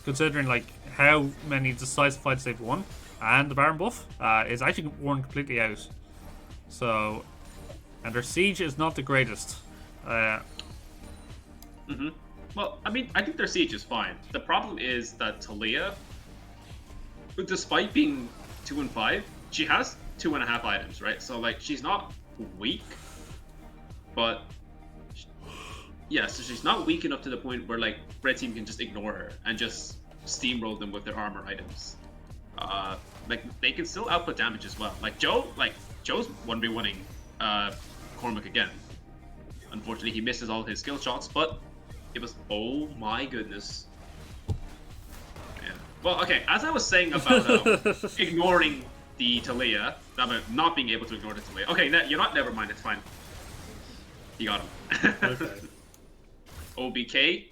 considering like how many decisive fights they've won, and the Baron buff is actually worn completely out. So, and their siege is not the greatest. Well, I mean, I think their siege is fine. The problem is that Talia, despite being 2 and 5, she has 2.5 items, right? So like she's not weak. But yeah, so she's not weak enough to the point where like red team can just ignore her and just steamroll them with their armor items. Like they can still output damage as well. Like Joe's 1v1ing Cormac again. Unfortunately, he misses all his skill shots, but it was, oh my goodness. Yeah. Well, okay, as I was saying about ignoring the Talia, about not being able to ignore the Talia. Okay, you're not. Never mind. It's fine. You got him. Okay. OBK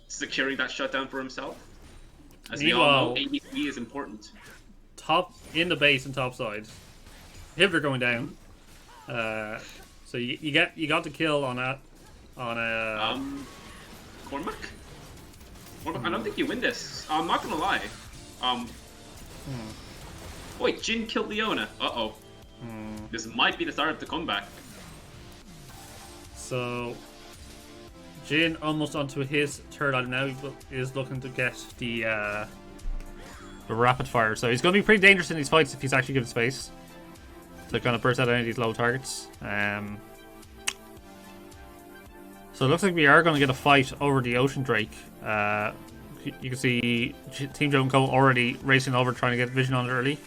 securing that shutdown for himself. As we all know, ADC is important. Top in the base and top side. Inhibitor going down. So you got the kill on a Cormac? I don't think you win this. I'm not gonna lie. Wait, Jin killed Leona. Uh-oh. This might be the start of the comeback. So Jin almost onto his 3rd item now. He is looking to get the rapid fire. So he's going to be pretty dangerous in these fights if he's actually given space to kind of burst out any of these low targets. So it looks like we are going to get a fight over the Ocean Drake. You can see Team Joe and Co already racing over, trying to get vision on it early.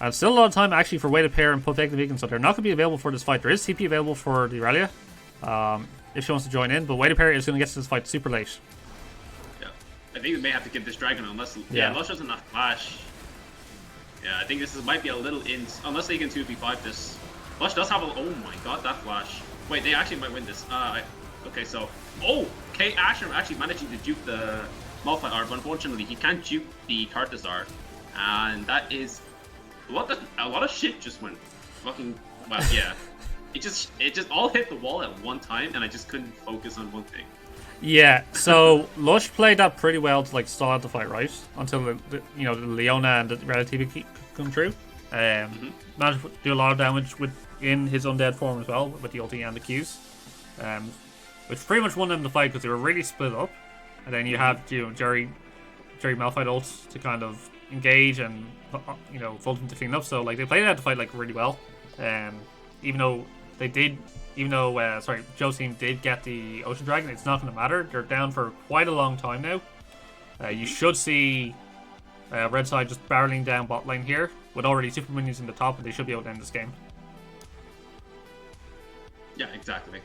And still a lot of time actually for Way to Pair and Protect the Beacon, so they're not going to be available for this fight. There is TP available for the Aurelia if she wants to join in, but Way to Pair is going to get to this fight super late. Yeah, I think we may have to get this dragon unless Lush doesn't have flash. Yeah, I think this might be a little unless they can 2v5 this. Lush does have a, oh my god, that flash. Wait, they actually might win this. Okay, so, okay, Asher actually managing to juke the Malphite art, but unfortunately he can't juke the Tartazar, and that is a lot of shit just went fucking well. Yeah, it just all hit the wall at one time, and I just couldn't focus on one thing. Yeah, so Lush played that pretty well to like stall out the fight, right? Until the Leona and the Relativity come through. Managed to do a lot of damage in his undead form as well with the ulti and the Qs, which pretty much won them the fight because they were really split up. And then you have Jerry Malphite ults to kind of engage and fold them to clean up. So like they played out the fight like really well. Even though Joe's team did get the Ocean Dragon, it's not going to matter. They're down for quite a long time now. You should see Red side just barreling down bot lane here with already super minions in the top, and they should be able to end this game. Yeah, exactly.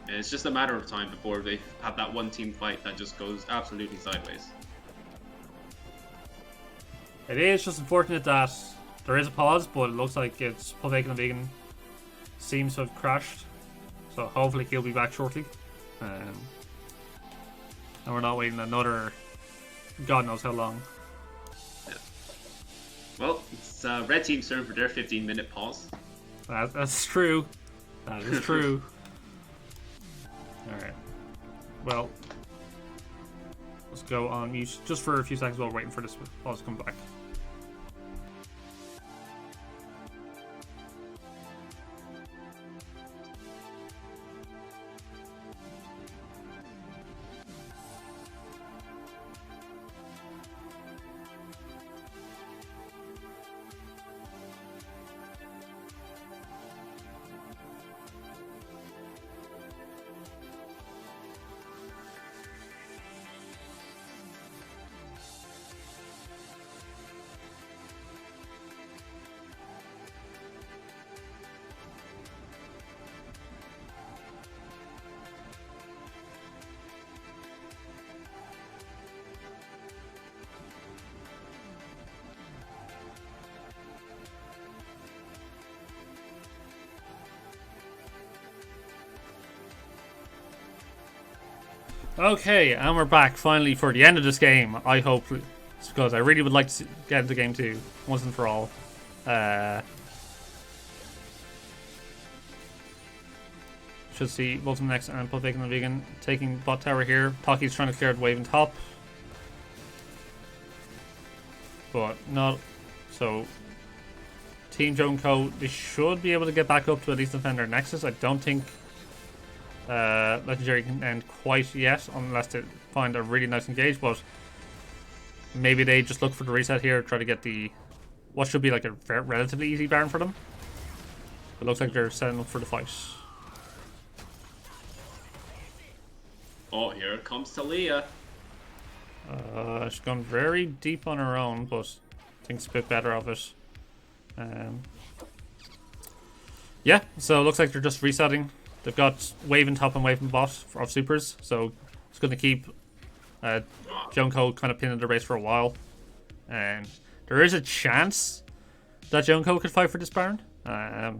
And it's just a matter of time before they have that one team fight that just goes absolutely sideways. It is just unfortunate that there is a pause, but it looks like it's Pulvaken and Vegan seems to have crashed. So hopefully he'll be back shortly. And we're not waiting another God knows how long. Yeah. Well, it's Red Team's turn for their 15-minute pause. That's true. That is true. Alright. Well, let's go on mute just for a few seconds while we're waiting for this pause to come back. Okay, and we're back finally for the end of this game. I hope, because I really would like to get into game 2 once and for all. Should see Bolton next and Pulvaken and Vegan taking bot tower here. Taki's trying to clear the wave in top, but not. So Team Joe and Co, they should be able to get back up to at least defend their Nexus. I don't think LegendJerry can end quite yet unless they find a really nice engage, but maybe they just look for the reset here, try to get the what should be like a relatively easy Baron for them. It looks like they're setting up for the fight. Oh, here comes Talia. She's gone very deep on her own, but thinks a bit better of it. Yeah, so it looks like they're just resetting. They've got wave in top and wave in bot of supers, so it's going to keep Junko kind of pinned in the race for a while. And there is a chance that Junko could fight for this Baron. But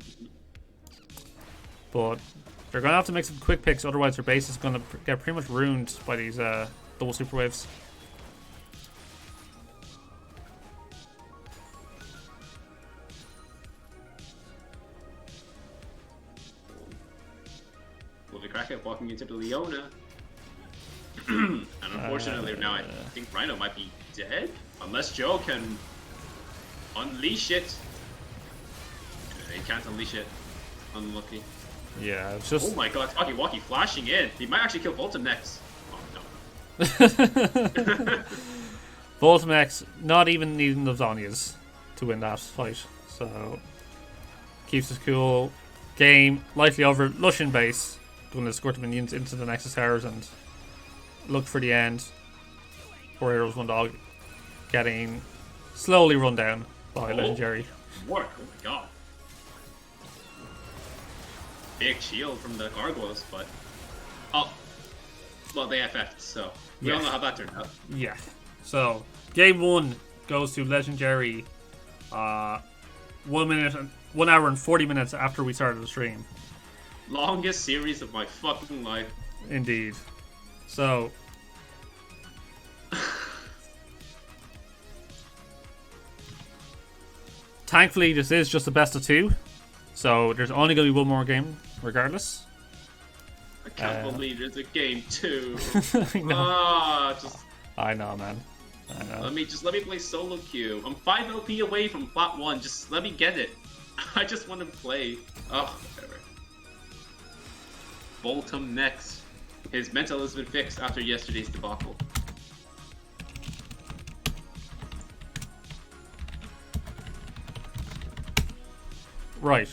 they're going to have to make some quick picks, otherwise their base is going to get pretty much ruined by these double super waves. Crackhead walking into the Leona. And unfortunately now I think Rhino might be dead. Unless Joe can unleash it. He can't unleash it. Unlucky. Yeah, it's just... Oh my god, Taki flashing in. He might actually kill Voltum next. Oh no. Voltum X not even needing the Zonias to win that fight. So keeps us cool. Game lightly over. Lush in base. Going to escort the minions into the Nexus towers and look for the end. 4 heroes, 1 dog. Getting slowly run down by LegendJerry. Work, oh my god. Big shield from the gargoyles, but... Oh. Well, they FF'd, so... We all know how that turned out. Yeah. So, game 1 goes to LegendJerry. 1 hour and 40 minutes after we started the stream. Longest series of my fucking life. Indeed. So thankfully, this is just a best of 2. So there's only going to be one more game, regardless. I can't believe there's a game 2. I know. I know, man. I know. Let me play solo queue. I'm 5 LP away from plat 1. Just let me get it. I just want to play. Oh, whatever. Boltum next. His mental has been fixed after yesterday's debacle. Right.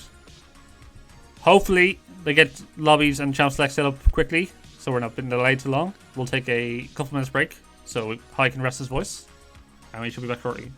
Hopefully they get lobbies and champ select set up quickly, so we're not being delayed too long. We'll take a couple minutes break so Hai can rest his voice, and we should be back shortly.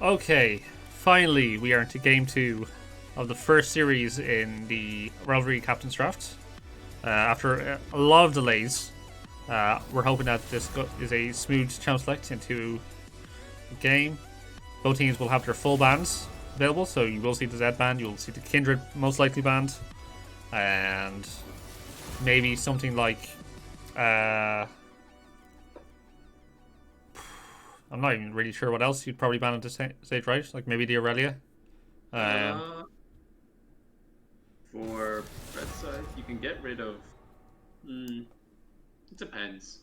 Okay, finally we are into game 2 of the first series in the Rivalry Captain's Draft. After a lot of delays, we're hoping that this is a smooth champ select into the game. Both teams will have their full bands available, so you will see the Z band, you'll see the Kindred most likely band, and maybe something like I'm not even really sure what else you'd probably ban at this stage, right? Like maybe the Aurelia. For red side, you can get rid of. It depends.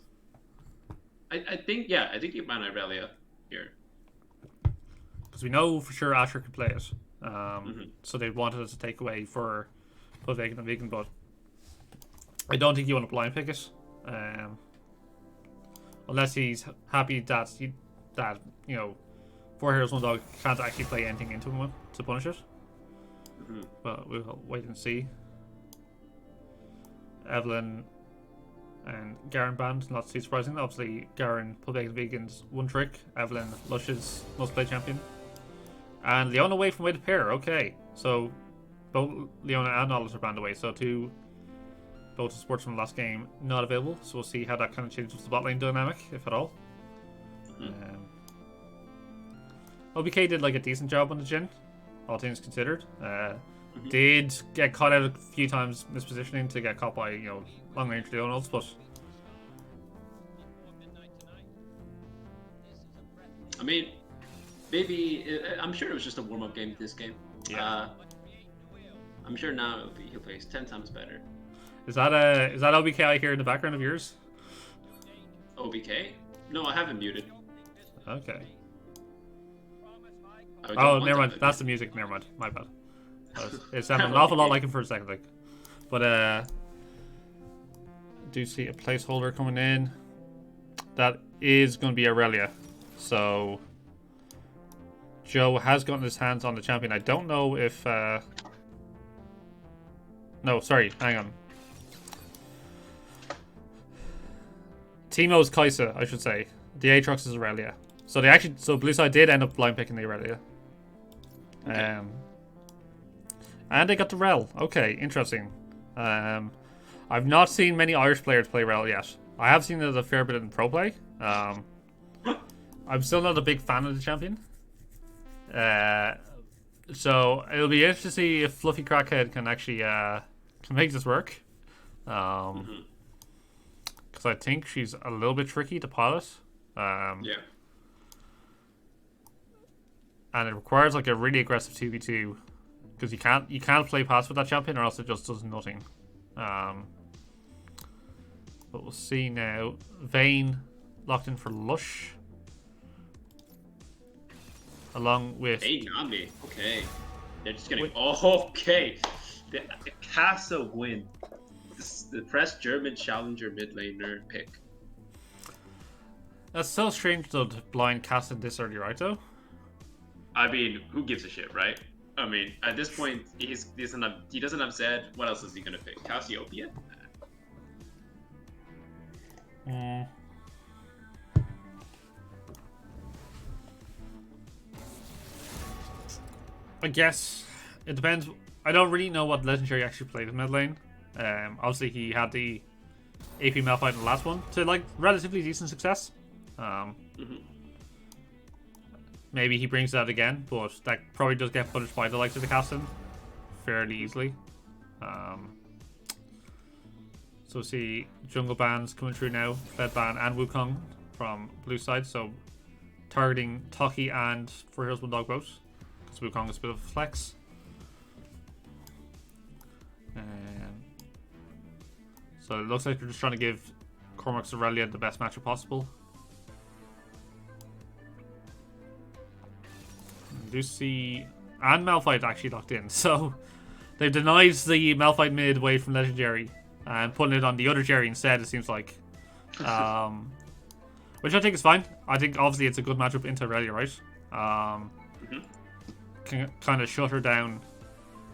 I think you ban Aurelia here. Because we know for sure Asher could play it. So they wanted us to take away for both Vegan and Vegan, but I don't think you want to blind pick it. Unless he's happy that you know, 4 Heroes 1 Dog can't actually play anything into him to punish it. But we'll wait and see. Evelyn and Garen banned, not too surprising. Obviously, Garen, Pubeg Vegan's one trick. Evelyn, Lush's most played champion. And Leona away from way to pair. Okay, so both Leona and Nollis are banned away. So both sports from the last game not available. So we'll see how that kind of changes the bot lane dynamic, if at all. OBK did like a decent job on the Jhin, all things considered. Did get caught out a few times mispositioning to get caught by, you know, long range Leonals, but I mean, maybe I'm sure it was just a warm up game. This game, yeah. I'm sure now he'll play 10 times better. Is that OBK I hear in the background of yours? OBK? No, I have him muted. Okay. Oh, never mind. That's the music. Never mind. My bad. It sounded an awful lot like him for a second, like. But I do see a placeholder coming in. That is going to be Aurelia. So Joe has gotten his hands on the champion. I don't know if. No, sorry. Hang on. Teemo's Kaisa, I should say. The Aatrox is Aurelia. So blue side did end up blind picking the Aurelia. Okay. And they got the Rel. Okay, interesting. I've not seen many Irish players play Rel yet. I have seen it a fair bit in pro play. I'm still not a big fan of the champion. So it'll be interesting to see if Fluffy Crackhead can actually can make this work. Because I think she's a little bit tricky to pilot. Yeah. And it requires like a really aggressive 2v2 because you can't play past with that champion or else it just does nothing. But we'll see now. Vayne locked in for Lush, along with Nami. Okay, they're just getting okay. The Casa win. The press German challenger mid laner pick. That's so strange though to blind Casa this early, right? Though. I mean, who gives a shit, right? I mean, at this point, he doesn't have Zed. What else is he gonna pick? Cassiopeia? I guess it depends. I don't really know what LegendJerry actually played in mid lane. Obviously, he had the AP Malphite in the last one to like relatively decent success. Maybe he brings that again, but that probably does get punished by the likes of the Castan fairly easily. So see jungle bans coming through now, Fed ban and Wukong from blue side, so targeting Toki and 4 Heroes 1 Dog both, because Wukong is a bit of a flex. So it looks like they're just trying to give Cormac's Aurelia the best matchup possible. Do see and Malphite actually locked in, so they've denied the Malphite mid away from LegendJerry and putting it on the other Jerry instead, it seems like. Which I think is fine. I think obviously it's a good matchup into Aurelia, right? Can kind of shut her down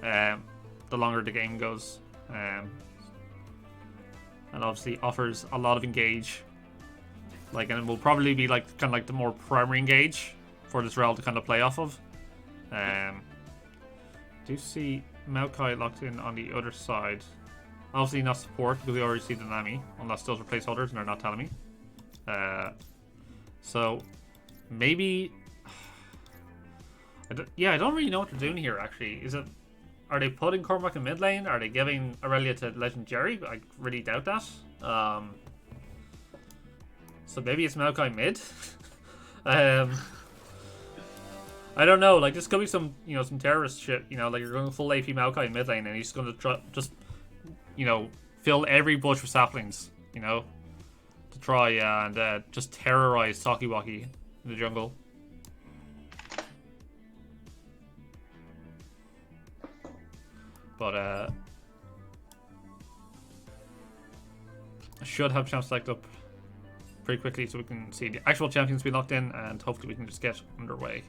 the longer the game goes. And obviously offers a lot of engage. Like, and it will probably be like kind of like the more primary engage for this rel to kind of play off of. Do see Maokai locked in on the other side. Obviously not support because we already see the Nami, unless those are placeholders and they're not telling me. So maybe, I don't really know what they're doing here. Actually, are they putting Cormac in mid lane? Are they giving Aurelia to LegendJerry? I really doubt that. So maybe it's Maokai mid. I don't know. Like, this could be some, some terrorist shit. Like you're going full AP Maokai in mid lane, and he's going to just, fill every bush with saplings. To try and just terrorize Talkie-Walkie in the jungle. But I should have champs select up pretty quickly so we can see the actual champions be locked in, and hopefully we can just get underway.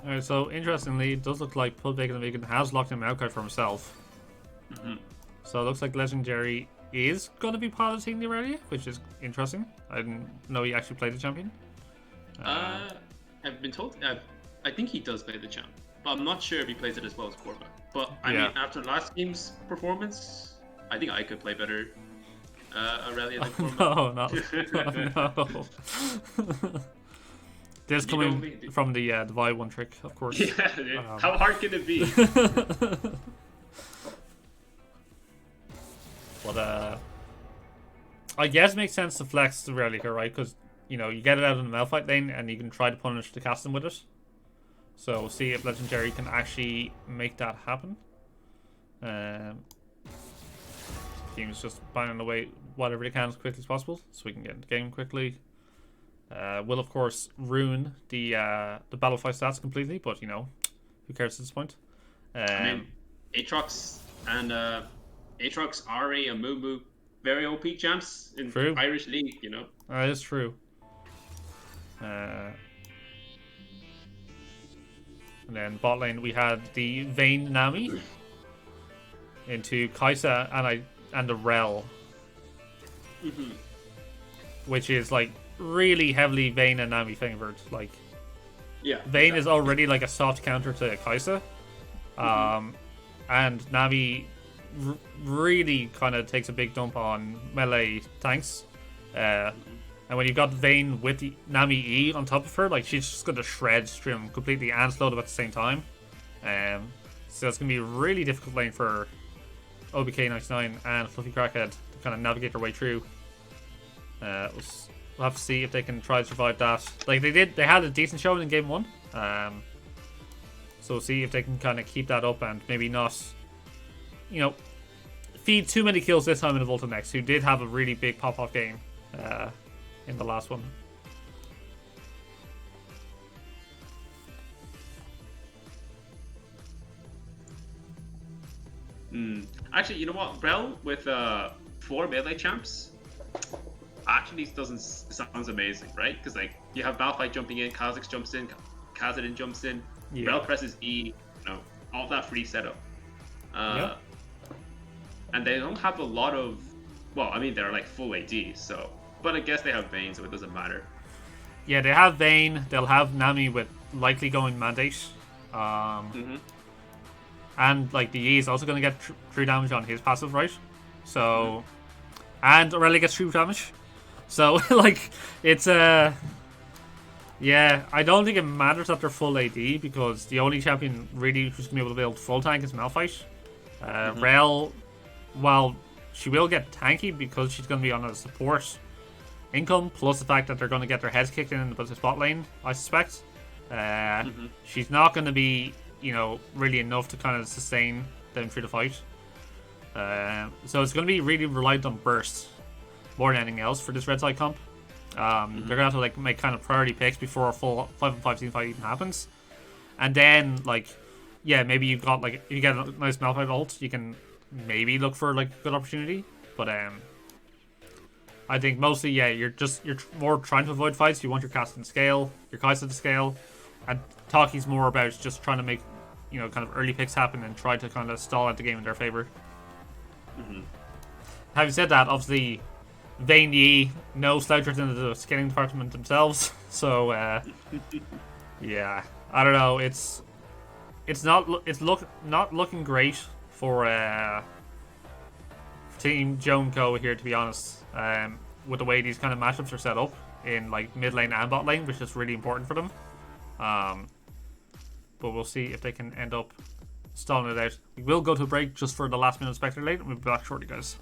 Alright, so interestingly, it does look like Pub Bacon and Vegan has locked in Maokai for himself. So it looks like LegendJerry is going to be piloting the Aurelia, which is interesting. I didn't know he actually played the champion. I've been told. I think he does play the champ, but I'm not sure if he plays it as well as Cormac. But I mean, after last game's performance, I think I could play better Aurelia than Cormac. No. This coming from the Vi one trick, of course. Yeah, how hard can it be? But I guess it makes sense to flex the Aurelia, right? Because you get it out in the Malphite lane, and you can try to punish the Caston with it. So see if LegendJerry can actually make that happen. Team's just banging away whatever they can as quickly as possible, so we can get into the game quickly. Will of course ruin the Battlefy stats completely, but who cares at this point? I mean, Aatrox and Aatrox, Ari, and Mumu, very OP champs in Irish League. That is true. And then bot lane we had the Vayne Nami into Kai'Sa and the Rel, which is like really heavily Vayne and Nami favored. Like, Vayne is already like a soft counter to Kai'Sa, and Nami really kind of takes a big dump on melee tanks. And when you've got Vayne with the Nami E on top of her, like, she's just going to shred Strim completely and slow them at the same time. So it's going to be a really difficult lane for OBK99 and Fluffy Crackhead to kind of navigate their way through. We'll have to see if they can try to survive that. Like, they had a decent showing in game 1. So we'll see if they can kind of keep that up and maybe not, feed too many kills this time in the Volta Next, who did have a really big pop-off game in the last one. Actually, you know what? Rel with 4 melee champs actually sounds amazing, right? Because like you have Malphite jumping in, Kha'Zix jumps in, Kha'Zadin jumps in, Rel presses E, all that free setup. And they don't have a lot of, well, I mean they're like full AD, so, but I guess they have Vayne, so it doesn't matter. yeah, they have Vayne. They'll have Nami with likely going Mandate. And like the E is also going to get true damage on his passive, right? So, and Aurelia gets true damage. So like it's yeah, I don't think it matters that they're full AD because the only champion really who's going to be able to build full tank is Malphite. Rel, while she will get tanky because she's going to be on a support income, plus the fact that they're going to get their heads kicked in the spot lane, I suspect. She's not going to be, really enough to kind of sustain them through the fight. So it's going to be really reliant on burst more than anything else for this red side comp. They're going to have to make kind of priority picks before a full 5-on-5 team fight even happens. And then maybe you've got if you get a nice Malphite ult, you can maybe look for a good opportunity. But I think mostly you're more trying to avoid fights. You want your casting to scale, your Kai'Sa to scale, and Taki's more about just trying to make kind of early picks happen and try to kind of stall out the game in their favor. Having said that, obviously Vayne Yi no slouchers into the scaling department themselves. So yeah, I don't know. It's not looking great for Team Joan Co here, to be honest. With the way these kind of matchups are set up in mid lane and bot lane, which is really important for them. But we'll see if they can end up stalling it out. We will go to a break just for the last minute Spectre late, and we'll be back shortly, guys.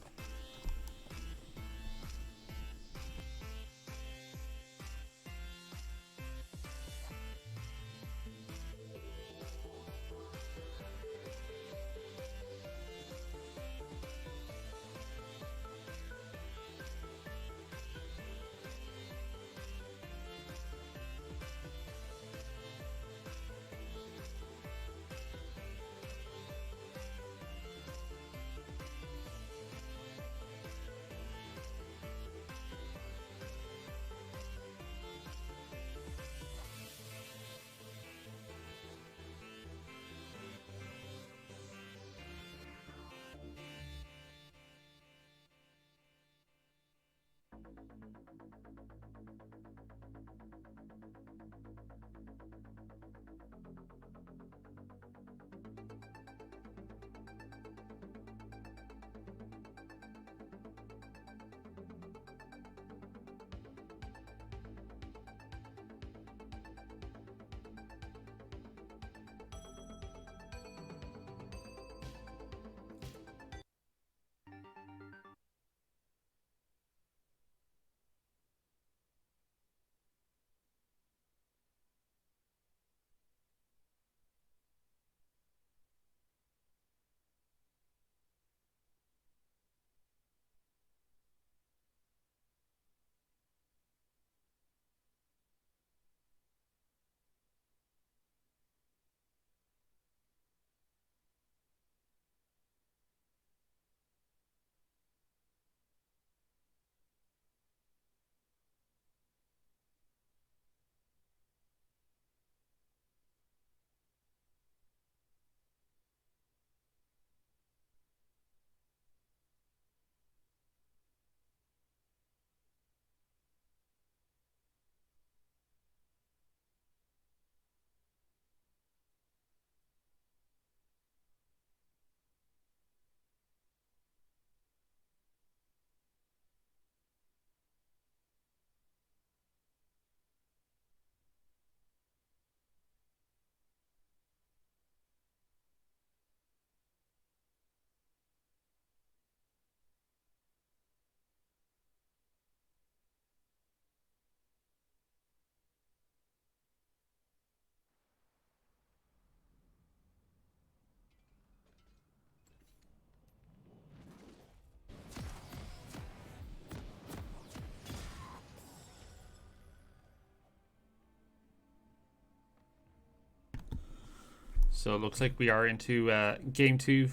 So it looks like we are into game 2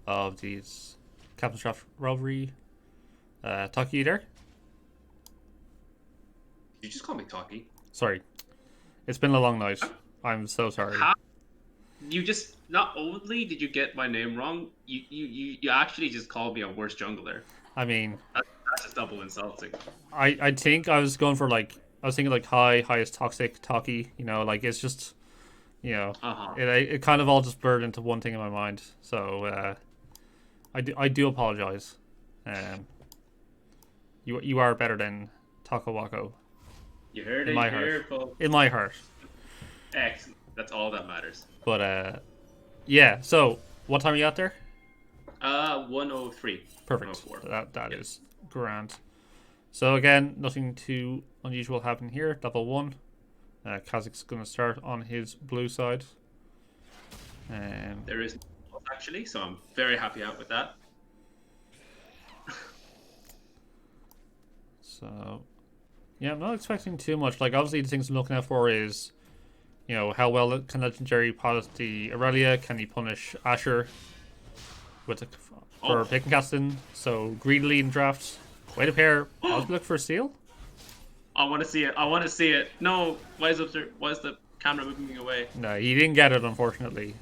of these Captain's Draft Rivalry. Taki, you there? You just call me Taki. Sorry. It's been a long night. I'm so sorry. How? You just, not only did you get my name wrong, you actually just called me a worse jungler. I mean, that's just double insulting. I think I was going for I was thinking like highest toxic, talkie. You know, like it's just, you know, it kind of all just blurred into one thing in my mind. So I do apologize. You are better than Taco Wako. You heard it here, folks. In my heart. Excellent. That's all that matters. But yeah. So what time are you out there? 103. Perfect. 104. That is grand. So again, nothing too unusual happening here. Level 1. Kazak's going to start on his blue side. There is no actually, so I'm very happy out with that. So, yeah, I'm not expecting too much. Like, obviously, the things I'm looking out for is, you know, how well can LegendJerry pilot the Aurelia? Can he punish Asher for pick and casting? So, greedily in drafts. Wait a pair. I'll look for a steal. I want to see it. I want to see it. No, why is the camera moving me away? No, he didn't get it, unfortunately.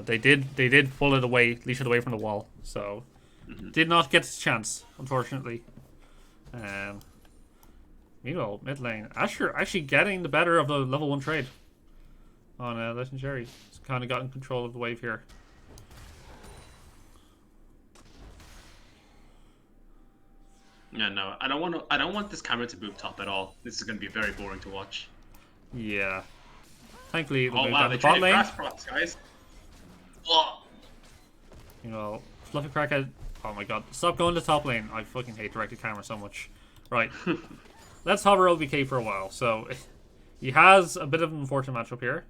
They did pull it away, leash it away from the wall. So, did not get his chance, unfortunately. Meanwhile, mid lane, Asher actually getting the better of the level 1 trade on LegendJerry. He's kind of gotten control of the wave here. Yeah, no, I don't want this camera to move top at all. This is going to be very boring to watch. Yeah. Thankfully, oh wow, they traded grass procs, guys. Oh. You know, Fluffy Crackhead. Oh my god, stop going to top lane. I fucking hate directed camera so much. Right. Let's hover OBK for a while. So, he has a bit of an unfortunate matchup here.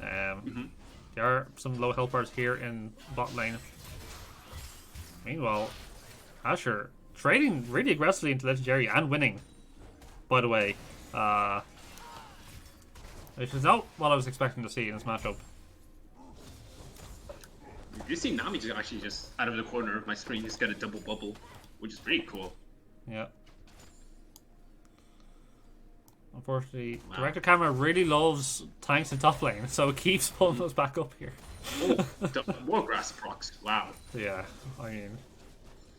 There are some low health bars here in bot lane. Meanwhile, Asher trading really aggressively into LegendJerry and winning, by the way. Which is not what I was expecting to see in this matchup. You see Nami just out of the corner of my screen just get a double bubble, which is pretty cool. Yeah. Unfortunately, director camera really loves tanks in top lane, so it keeps pulling us back up here. Oh, more grass procs. Wow. Yeah, I mean,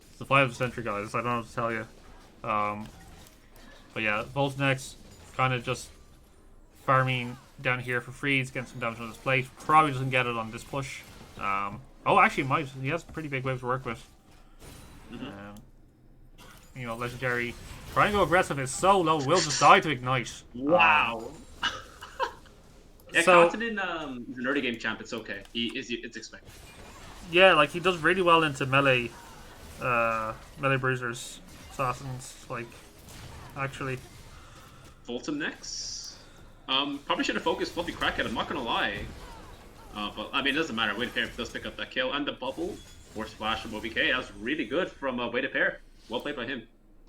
it's the 5th century, guys. I don't know what to tell you. But yeah, Volt next, kind of just farming down here for free. He's getting some damage on his plate. Probably doesn't get it on this push. Oh, actually, might. He has pretty big waves to work with. You know, LegendJerry trying to go aggressive is so low. Will just die to ignite. Wow. Yeah, so, Cotton in the early game champ, it's okay. It's expected. Yeah, like he does really well into melee bruisers, assassins. Like, actually, Fulton next. Probably should have focused Fluffy Crackhead. I'm not gonna lie. But I mean, it doesn't matter. Way to pair does pick up that kill and the bubble. Force flash from OBK. That was really good from Way to pair. Well played by him.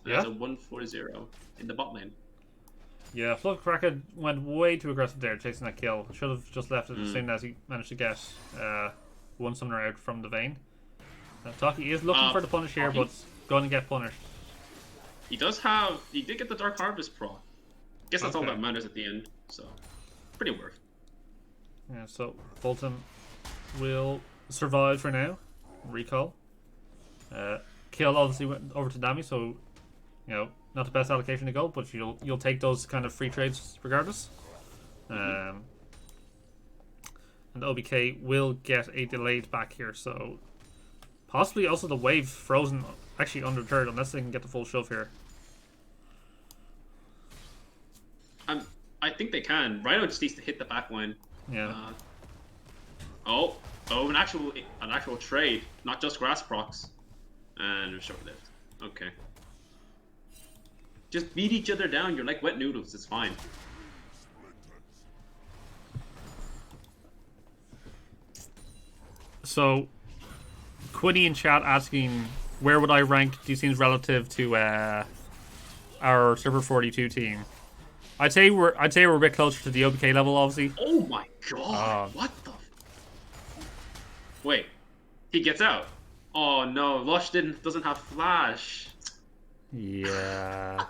That's a 1-4-0 in the bot lane. Yeah, Fluffy Crackhead went way too aggressive there, chasing that kill. Should have just left it as soon as he managed to get one summoner out from the vein. Taki is looking for the punish here, but going to get punished. He did get the Dark Harvest proc. Guess that's all that matters at the end. So, pretty worth. Yeah, so Fulton will survive for now. Recall. Kill obviously went over to Nami, so you know, not the best allocation to go, but you'll take those kind of free trades regardless. And OBK will get a delayed back here, so possibly also the wave frozen actually undeterred unless they can get the full shove here. I think they can. Rhino just needs to hit the back line. Yeah. An actual trade, not just grass procs. And short lived. Okay. Just beat each other down. You're like wet noodles. It's fine. So, Quinny in chat asking, where would I rank these teams relative to our Server 42 team? I'd say we're a bit closer to the OBK level, obviously. Oh my god! What the? Wait, he gets out. Oh no, Lush doesn't have flash. Yeah.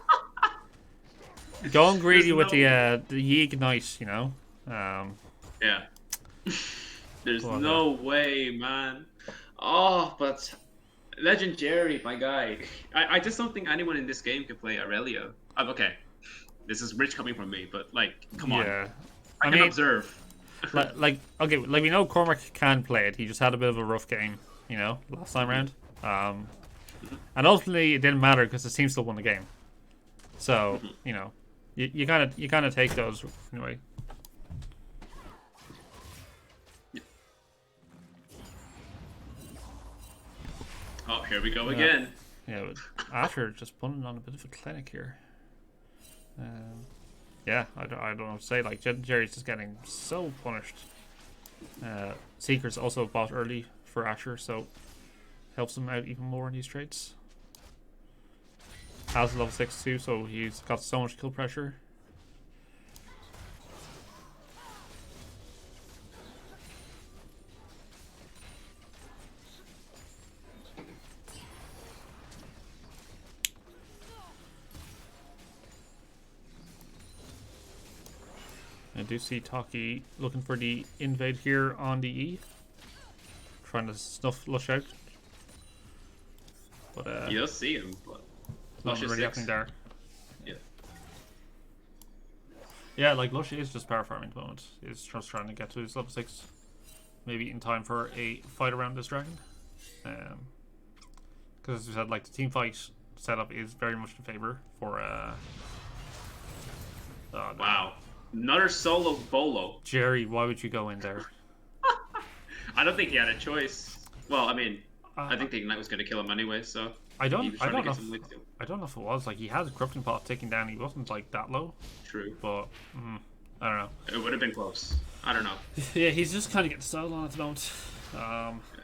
Going greedy with the ignite, you know. Yeah. There's no way, man. Oh, but LegendJerry, my guy. I just don't think anyone in this game can play Aurelia. Okay. This is rich coming from me, but like, come on. Yeah. I can observe. Okay, like we know Cormac can play it. He just had a bit of a rough game, you know, last time round. And ultimately it didn't matter because the team still won the game. So you know, you kind of take those anyway. Oh, here we go again. Yeah, but Asher just putting on a bit of a clinic here. Yeah, I don't know what to say. Like, LegendJerry's just getting so punished. Seeker's also bought early for Asher, so helps him out even more in these trades. Has level 6 too, so he's got so much kill pressure. I do see Taki looking for the invade here on the E. Trying to snuff Lush out. But you'll see him, but Lush is really happening there. Yeah. Yeah, like Lush is just power farming at the moment. He's just trying to get to his level 6. Maybe in time for a fight around this dragon. Because as we said, like the team fight setup is very much in favor for oh, wow. Another solo bolo. Jerry, why would you go in there? I don't think he had a choice. Well, I mean, I think the Ignite was going to kill him anyway, so... I don't know if it was. Like, he had a Corrupting Pot taking down. He wasn't, like, that low. True. But, I don't know. It would have been close. I don't know. Yeah, he's just kind of getting styled on at the moment.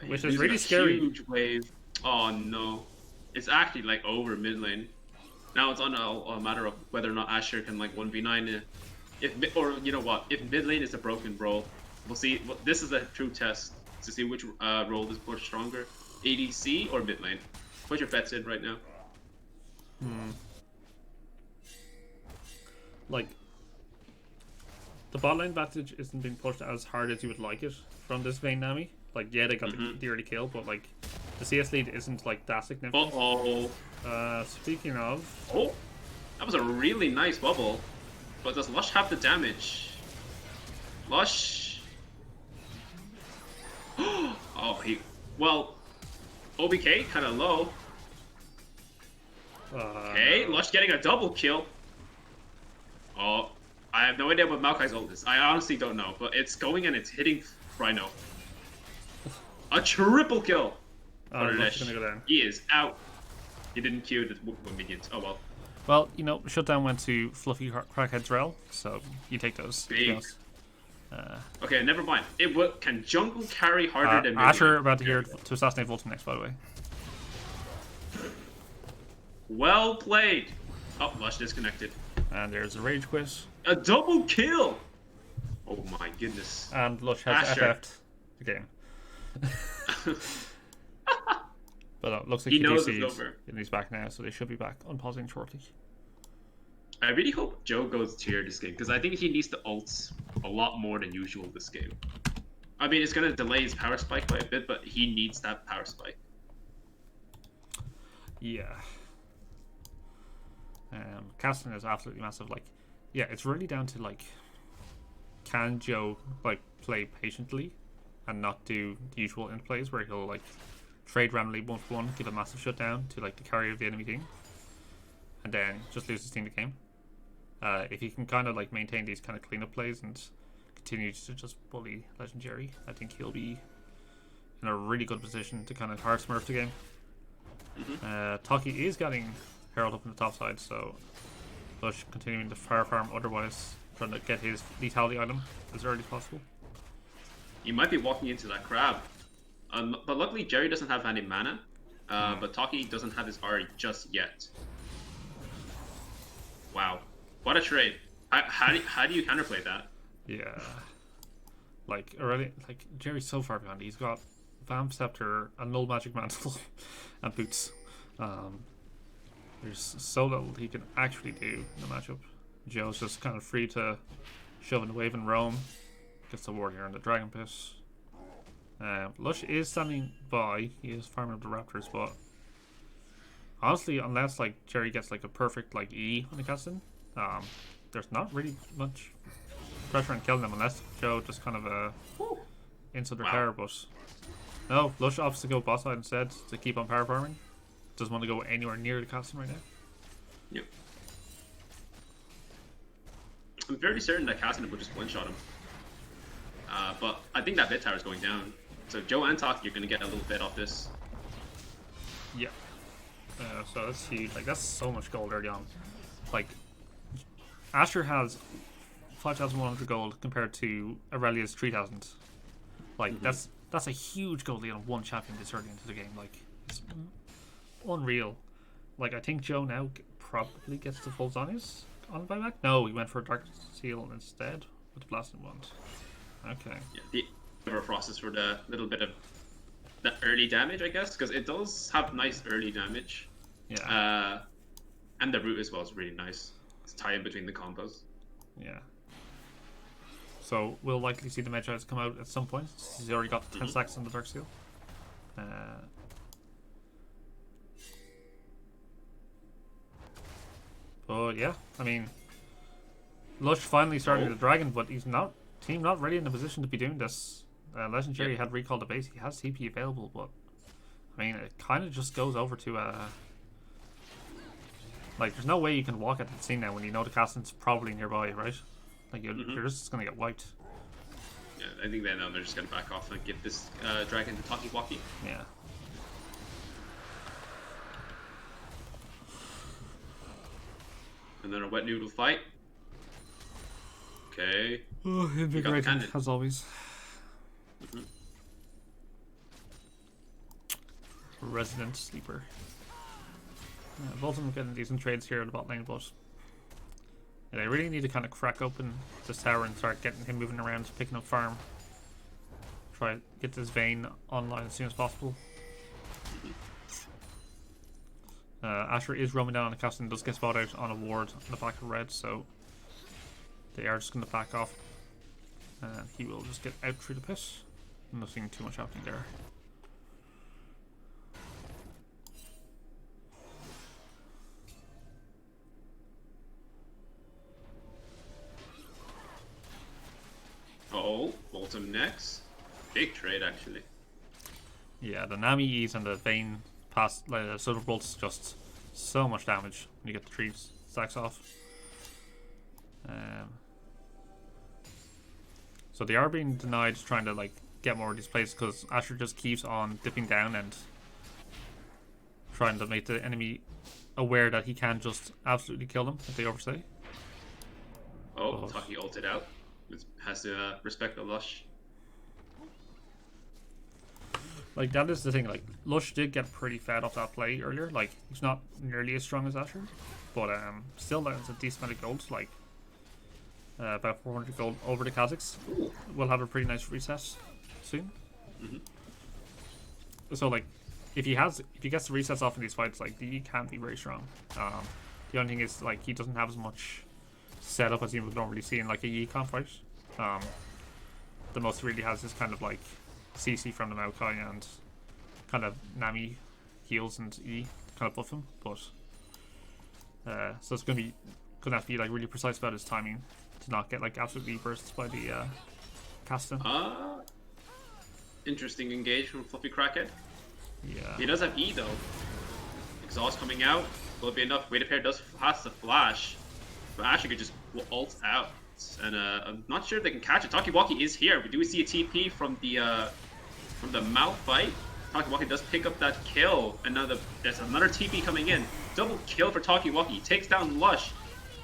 Which is really scary. Huge wave. Oh, no. It's actually, like, over mid lane. Now it's on a matter of whether or not Asher can, like, 1v9 it. Or you know what? If mid lane is a broken role, we'll see. This is a true test to see which role is more stronger, ADC or mid lane. Put your bets in right now. Like, the bot lane advantage isn't being pushed as hard as you would like it from this Vayne Nami. Like, yeah, they got the early kill, but like the CS lead isn't like that significant. Speaking of, that was a really nice bubble. But does Lush have the damage? Lush. Oh, well, OBK kind of low. Okay, Lush getting a double kill. Oh, I have no idea what Maokai's ult is. I honestly don't know, but it's going and it's hitting Rhino. A triple kill. Lush gonna go down. He is out. He didn't Q the minions. Oh well. Well, you know, shutdown went to Fluffy Crackhead's Rel, so you take those. Big. Okay, never mind. Can jungle carry harder than Asher about to hear to assassinate Vulcan next, by the way. Well played. Oh, Lush disconnected. And there's a rage quit. A double kill. Oh my goodness. And Lush has FF'd the game. But it looks like he knows it's over. And he's back now, so they should be back unpausing shortly. I really hope Joe goes tier this game, because I think he needs the ults a lot more than usual this game. I mean, it's going to delay his power spike by a bit, but he needs that power spike. Yeah. Casting is absolutely massive. Like, yeah, it's really down to, like, can Joe, like, play patiently and not do the usual interplays where he'll, like, trade randomly 1-for-1, give a massive shutdown to like the carry of the enemy team, and then just lose his team the game. If he can kind of like maintain these kind of cleanup plays and continue to just bully LegendJerry, I think he'll be in a really good position to kind of hard smurf the game. Taki is getting Herald up in the top side, so Lush continuing to fire farm otherwise, trying to get his lethality item as early as possible. You might be walking into that crab. But luckily, Jerry doesn't have any mana. But Taki doesn't have his R just yet. Wow, what a trade! How do you counterplay that? Yeah, like already, like Jerry's so far behind. He's got Vamp Scepter, a Null Magic Mantle, and Boots. There's so little he can actually do in the matchup. Joe's just kind of free to shove in the wave and roam. Gets the Warrior and the Dragon Pit. Lush is standing by. He is farming up the Raptors, but honestly, unless like Jerry gets like a perfect like E when he casts in, there's not really much pressure on killing them unless Joe just kind of insult repair, but no, Lush opts to go boss side instead to keep on power farming. Doesn't want to go anywhere near the castle right now. Yep. I'm fairly certain that Cassidy will just one-shot him. But I think that bit tower is going down. So Joe and Taki, you're going to get a little bit off this. Yeah. So that's huge. Like, that's so much gold early on. Like, Asher has 5,100 gold compared to Aurelia's 3,000. Like, that's a huge gold lead on one champion this early into the game. Like, it's unreal. Like, I think Joe now probably gets the full Zonias on buyback. No, he went for a Dark Seal instead with the Blasting Wand. Okay. Yeah, the Everfrost is for the little bit of the early damage, I guess, because it does have nice early damage. Yeah. And the root as well is really nice. It's tie in between the combos. Yeah. So we'll likely see the Medjay's come out at some point. He's already got 10 stacks on the Dark Seal. But yeah, I mean, Lush finally started the dragon, but he's not ready in a position to be doing this. LegendJerry had recalled the base. He has TP available, but I mean, it kind of just goes over to like, there's no way you can walk at the scene now when you know the castle's probably nearby, right? Like, you're just gonna get wiped. Yeah, I think they know they're just gonna back off and give this dragon to Taki Waki. Yeah. And then a wet noodle fight. Okay. Oh, invigorating, as always. Resident Sleeper. Both of them getting decent trades here in the bot lane, but yeah, they really need to kind of crack open this tower and start getting him moving around, picking up farm. Try to get this vein online as soon as possible. Asher is roaming down on the castle and does get spotted out on a ward on the back of red, so they are just going to back off. And he will just get out through the pit. Nothing too much happening there. Oh, bolt him next. Big trade, actually. Yeah, the Nami E's and the Vayne pass, Silver Bolt's just so much damage when you get the 3 stacks off. So they are being denied trying to like get more of these plays because Asher just keeps on dipping down and trying to make the enemy aware that he can just absolutely kill them if they overstay. Oh, Taki ulted out. Has to respect the Lush. Like, that is the thing, like, Lush did get pretty fed off that play earlier. Like, he's not nearly as strong as Asher, but still that's a decent amount of gold, like about 400 gold over the Kazakhs. We'll have a pretty nice reset soon. So like, if he gets the resets off in these fights, like, he can be very strong. The only thing is, like, he doesn't have as much setup as you would normally see in like a Yikon fight. The most he really has is kind of like CC from the Maokai and kind of Nami heals and E to kind of buff him, but so it's gonna have to be like really precise about his timing to not get like absolutely burst by the casting. Interesting engage from Fluffy Crackhead. Yeah. He does have E though. Exhaust coming out. Will it be enough? Wait, pair has to flash. But Asher could just ult out. And I'm not sure if they can catch it. Takiwaki is here. We do see a TP from the mouth fight. Takiwaki does pick up that kill. And now there's another TP coming in. Double kill for Takiwaki. Takes down Lush.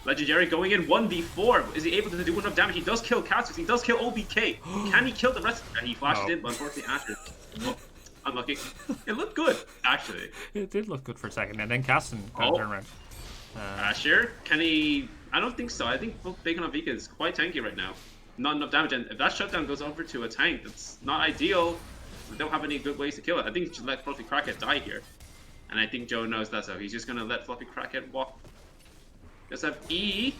LegendJerry going in 1v4. Is he able to do enough damage? He does kill Cassius. He does kill OBK. Can he kill the rest? He flashed in, but unfortunately Asher. Oh, unlucky. It looked good, actually. It did look good for a second, and then Caston turned around. Asher, can he? I don't think so. I think Bacon on Vika is quite tanky right now. Not enough damage, and if that shutdown goes over to a tank, that's not ideal. We don't have any good ways to kill it. I think he should let Fluffy Crackhead die here. And I think Joe knows that, so he's just gonna let Fluffy Crackhead walk. Does have E.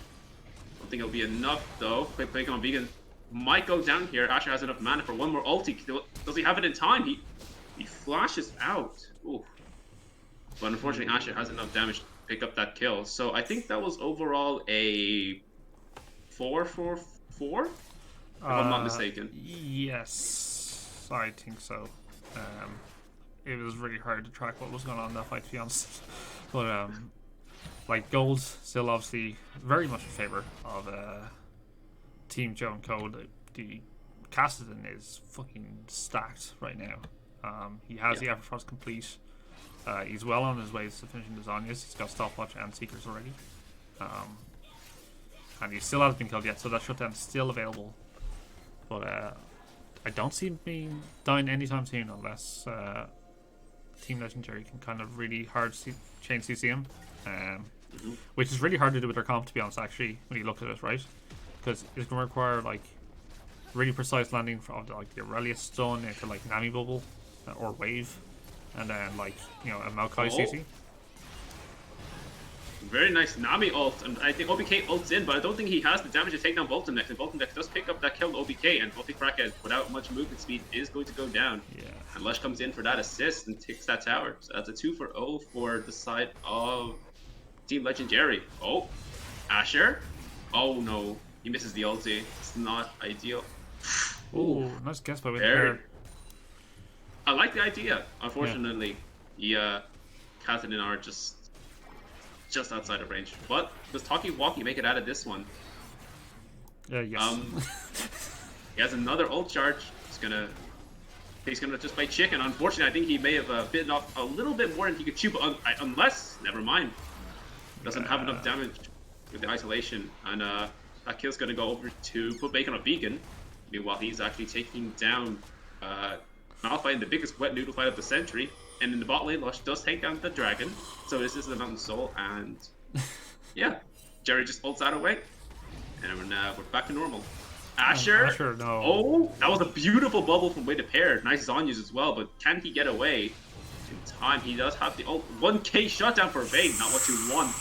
Don't think it'll be enough though. Quick Bacon on Vegan might go down here. Asher has enough mana for one more ulti. Does he have it in time? He flashes out. Ooh. But unfortunately, Asher has enough damage to pick up that kill. So I think that was overall a 4-4-4, if I'm not mistaken. Yes, I think so. It was really hard to track what was going on in that fight, to be honest. But like gold, still obviously very much in favor of Team Joe and Co. The Cassidy is fucking stacked right now. He has the Everfrost complete. He's well on his way to finishing the Zonyas. He's got Stopwatch and Seekers already. And he still hasn't been killed yet, so that shutdown's still available. But I don't see him being dying anytime soon unless Team LegendJerry can kind of really hard chain CC him. Which is really hard to do with their comp, to be honest, actually, when you look at it, right? Because it's going to require, like, really precise landing from like the Aurelia stun into, like, Nami Bubble or Wave. And then, like, you know, a Maokai CC. Very nice Nami ult, and I think OBK ults in, but I don't think he has the damage to take down Bolton next, and Bolton next does pick up that kill OBK, and Fluffy Crackhead, without much movement speed, is going to go down. Yeah. And Lush comes in for that assist and takes that tower. So that's a 2-for-0 for the side of Team LegendJerry. Oh, Asher. Oh no, he misses the ulti. It's not ideal. Ooh, nice guess by Winter. I like the idea. Unfortunately, Kathleen are just outside of range. But does Talkie Walkie make it out of this one? Yes. He has another ult charge. He's gonna just play chicken. Unfortunately, I think he may have bitten off a little bit more than he could chew. But unless, never mind, doesn't have enough damage with the isolation, and that kill's gonna go over to put Bacon on Beacon. Meanwhile, he's actually taking down Malphite in the biggest wet noodle fight of the century. And in the bot lane, Lush does take down the dragon. So this is the Mountain Soul, and yeah, Jerry just ults that away, and we're back to normal. Asher, Asher, no. Oh, that was a beautiful bubble from Way to Pair. Nice Zonyas as well, but can he get away in time? He does have the ult. 1k shutdown for Vayne, not what you want.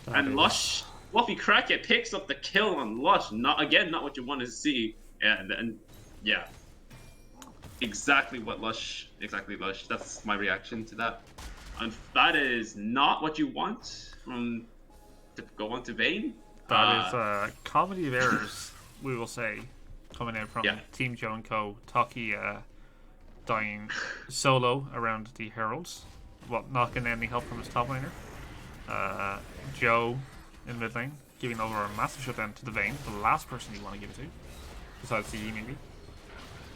And Lush, Fluffy Crackhead picks up the kill on Lush. Not what you want to see. And yeah. Exactly Lush. That's my reaction to that. And that is not what you want from to go on to Vayne. That is a comedy of errors, we will say, coming out from Team Joe and Co. Taki dying solo around the Heralds, not getting any help from his top laner. Joe in mid lane giving over a massive shutdown to the Vayne, the last person you want to give it to, besides CE maybe.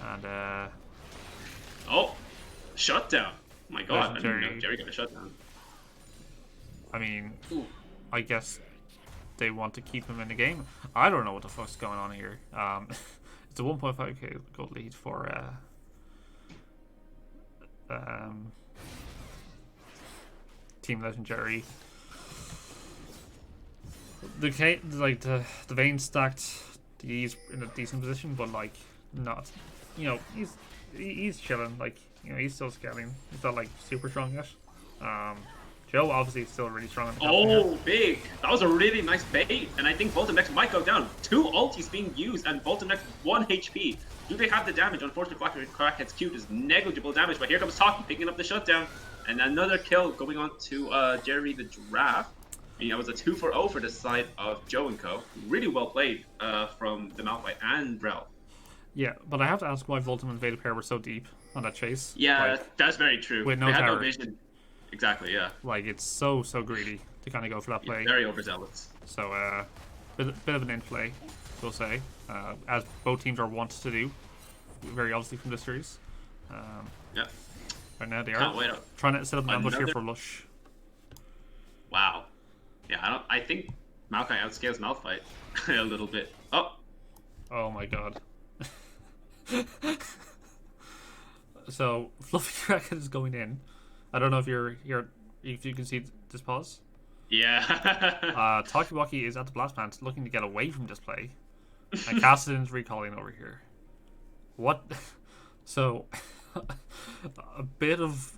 And oh, shutdown! Oh my god, I didn't know Jerry got a shutdown. I mean, I guess they want to keep him in the game. I don't know what the fuck's going on here. It's a 1.5k gold lead for Team LegendJerry. The Vayne stacked. He's in a decent position, but like not. You know, he's chilling. Like, you know, he's still scaling. He's not like super strong yet. Joe obviously is still really strong. Big! That was a really nice bait, and I think Bolton Next might go down. 2 ultis being used, and Bolton Next 1 HP. Do they have the damage? Unfortunately, Crackhead's Q is negligible damage, but here comes Taki picking up the shutdown, and another kill going on to Jerry the Giraffe. I mean, that was a 2-for-0 for the side of Joe and Co. Really well played from the Malphite and Rel. Yeah, but I have to ask why Voltum and Veda Pair were so deep on that chase. Yeah, like, that's very true. With no they had tower. no vision. Exactly, yeah. Like, it's so greedy to kind of go for that play. Very overzealous. So, bit of an in-play, we'll say, as both teams are wont to do, very obviously from this series. Yeah. Right now they are trying to set up an ambush here for Lush. Wow. Yeah, I think Maokai outscales Malphite a little bit. Oh my god. So Fluffy Crackhead is going in. I don't know if if you can see this pause. Yeah. Takiwaki is at the blast plant looking to get away from this play. And Cassidin's recalling over here. What? So a bit of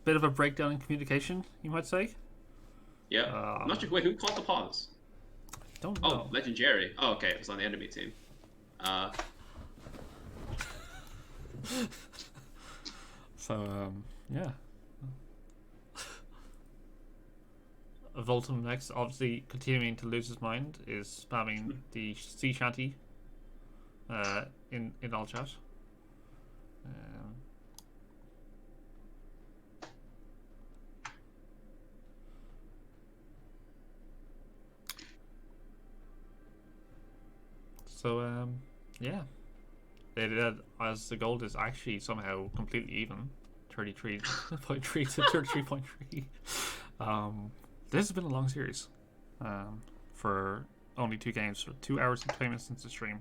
a breakdown in communication, you might say. Yeah. I'm not sure. Wait, who called the pause? Don't know. Oh, LegendJerry. Oh, okay. It was on the enemy team. So, yeah. Voltum next, obviously continuing to lose his mind, is spamming the sea shanty in all chat. So yeah, as the gold is actually somehow completely even, 33.3 to 33.3. This has been a long series, for only 2 games, for 2 hours and 20 minutes since the stream,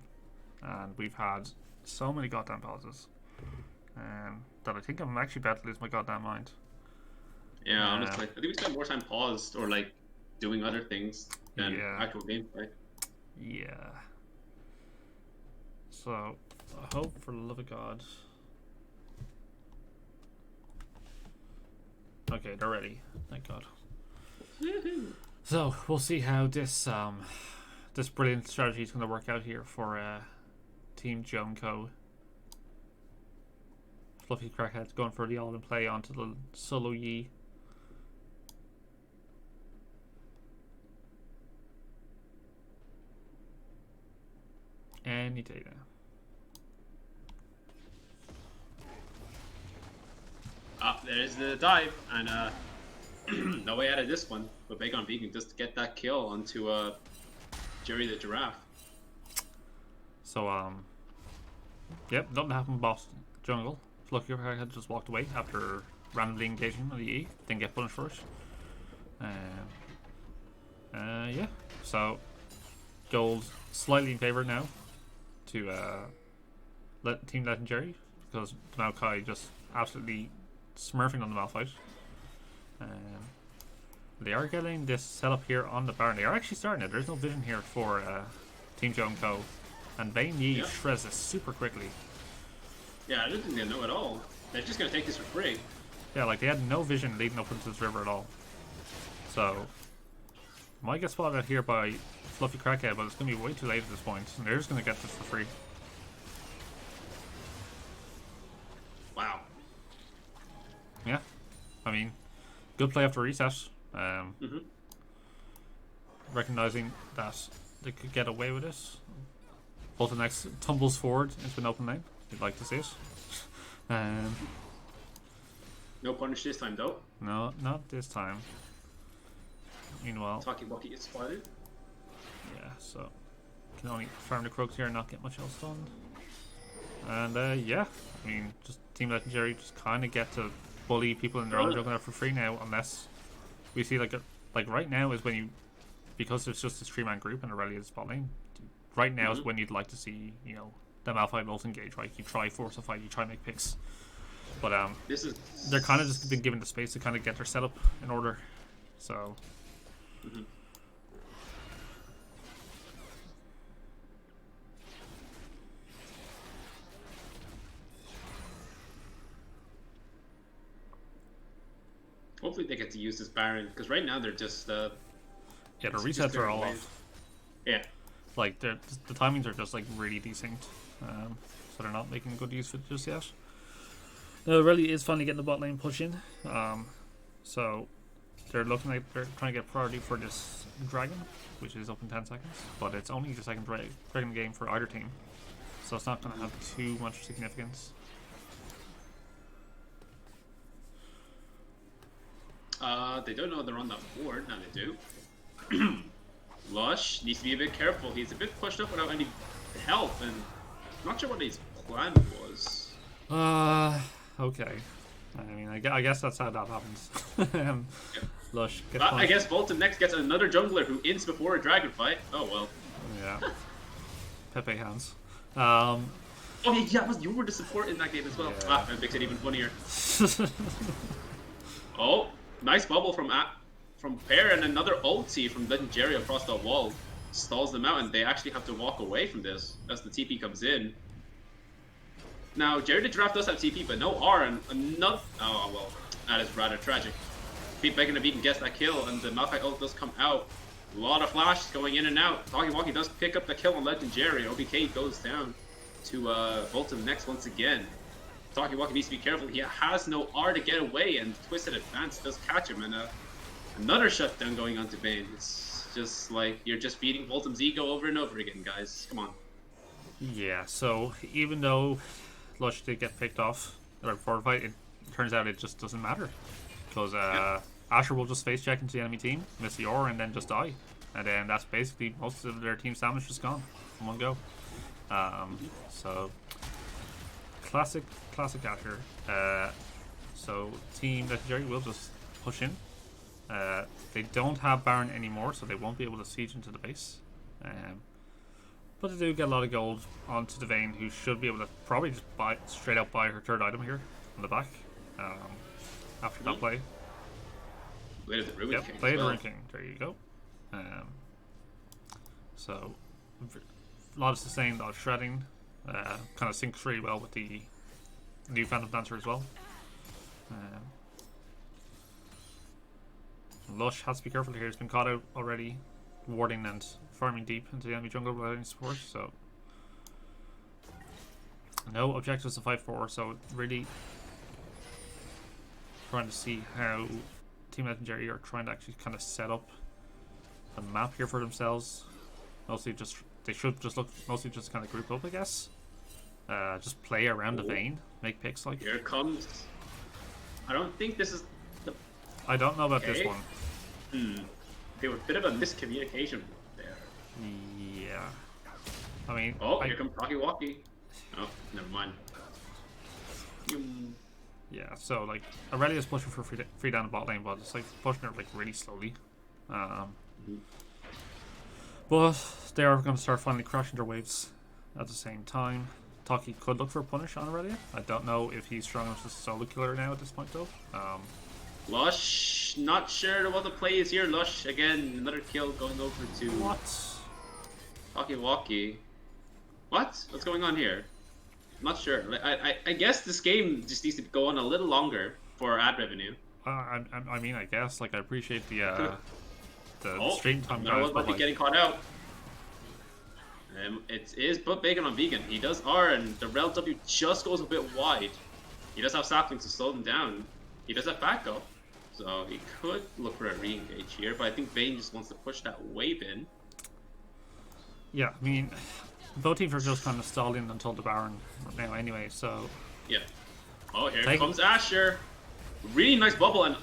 and we've had so many goddamn pauses, that I think I'm actually about to lose my goddamn mind. Yeah, honestly, I think we spent more time paused or like doing other things than actual gameplay. Yeah. So, I hope for the love of God. Okay, they're ready. Thank God. So we'll see how this this brilliant strategy is going to work out here for Team Joe & Co. Fluffy Crackhead going for the all-in play onto the solo Yi. Any data. There's the dive, and no way out of this one. But Bacon Beacon just get that kill onto Jerry the Giraffe. So yep, nothing happened, boss jungle. Fluffy Crackhead just walked away after randomly engaging on the E, didn't get punished for it. Yeah, so gold slightly in favor now to Team LegendJerry, because Maokai just absolutely smurfing on the Malphite. They are getting this set up here on the Baron. They are actually starting it. There's no vision here for Team Joe & Co. And Vayne Yi shreds this super quickly. Yeah, I don't think they know at all. They're just going to take this for free. Yeah, like they had no vision leading up into this river at all. So, might get spotted out here by Fluffy Crackhead, but it's going to be way too late at this point. And they're just going to get this for free. Wow. Yeah, I mean, good play after reset. Recognizing that they could get away with it. Both the next tumbles forward into an open lane. You'd like to see it. No punish this time, though. No, not this time. Meanwhile, Talkie Walkie gets spotted. Yeah, so can only farm the Croaks here and not get much else done. And yeah, I mean, just Team LegendJerry just kind of get to bully people in their own jungle for free now, unless we see like right now is when you, because it's just this 3-man group and Aurelia is spot lane. Right now is when you'd like to see, you know, them Malphite both engage, right? You try force a fight, you try make picks, but they're kind of just been given the space to kind of get their setup in order. So. Hopefully they get to use this Baron, because right now they're just yeah, the resets are all off. Yeah, like the timings are just like really desynced, so they're not making good use of it just yet. No, it really is finally getting the bot lane push in, so they're looking like they're trying to get priority for this dragon, which is up in 10 seconds, but it's only the second dragon game for either team, so it's not going to have too much significance. They don't know they're on that board. Now they do. Lush needs to be a bit careful. He's a bit pushed up without any help, and I'm not sure what his plan was. Okay. I mean, I guess that's how that happens. Lush. I guess Voltum next gets another jungler who ints before a dragon fight. Oh well. Yeah. Pepe hands. Oh yeah, you were the support in that game as well. Yeah. That makes it even funnier. Oh, nice bubble from Pear, and another ulti from LegendJerry across the wall stalls them out, and they actually have to walk away from this as the TP comes in. Now, Jerry the Giraffe does have TP, but no R, and another... Oh, well, that is rather tragic. Beacon to Beacon gets that kill, and the Malphite ult does come out. A lot of flashes going in and out. Talkie Walkie does pick up the kill on LegendJerry. OBK goes down to Voltum next once again. Talkie Walkie needs to be careful. He has no R to get away, and Twisted Advance does catch him, and Another shutdown going on to Bane. It's just like you're just beating Voltum's ego over and over again, guys. Come on. Yeah, so even though Lush did get picked off right before the fight, it turns out it just doesn't matter. Because Asher will just face check into the enemy team, miss the ore, and then just die. And then that's basically most of their team's damage just gone in one go. So, classic Asher. So, Team LegendJerry will just push in. They don't have Baron anymore, so they won't be able to siege into the base. But they do get a lot of gold onto the Vayne, who should be able to probably just straight out buy her third item here on the back after that play. Blade of the Ruin King. Blade of the Ruin King. There you go. So, a lot of sustain, a lot of shredding. Kind of syncs really well with the new Phantom Dancer as well. Lush has to be careful here. He's been caught out already, warding and farming deep into the enemy jungle without any support. So, no objectives to fight for. So, really trying to see how Team LegendJerry are trying to actually kind of set up the map here for themselves. Mostly just, they should just look, mostly just kind of group up, I guess. Just play around the Vayne, make picks like. Here it comes. I don't think this is the. I don't know about this one. There was a bit of a miscommunication there. Yeah. I mean. Oh, here comes Rocky Walkie. Oh, never mind. Yeah, so like Aurelia's pushing for free down the bot lane, but it's like pushing her like really slowly. But they are going to start finally crashing their waves at the same time. Taki could look for a punish on Aurelia. I don't know if he's strong enough to solo kill her now at this point though. Lush, not sure what the play is here. Lush again, another kill going over to what? Taki Walkie. What? What's going on here? I'm not sure. I guess this game just needs to go on a little longer for ad revenue. I mean, I guess like I appreciate the stream time I guys, was about to be getting caught out. It is but bacon on vegan. He does R and the rel W just goes a bit wide. He does have saplings to slow them down. He does have backup, so he could look for a re-engage here. But I think Vayne just wants to push that wave in. Yeah, I mean, both teams are just kind of stalling until the Baron now anyway. So yeah. Oh, here comes Asher. Really nice bubble and.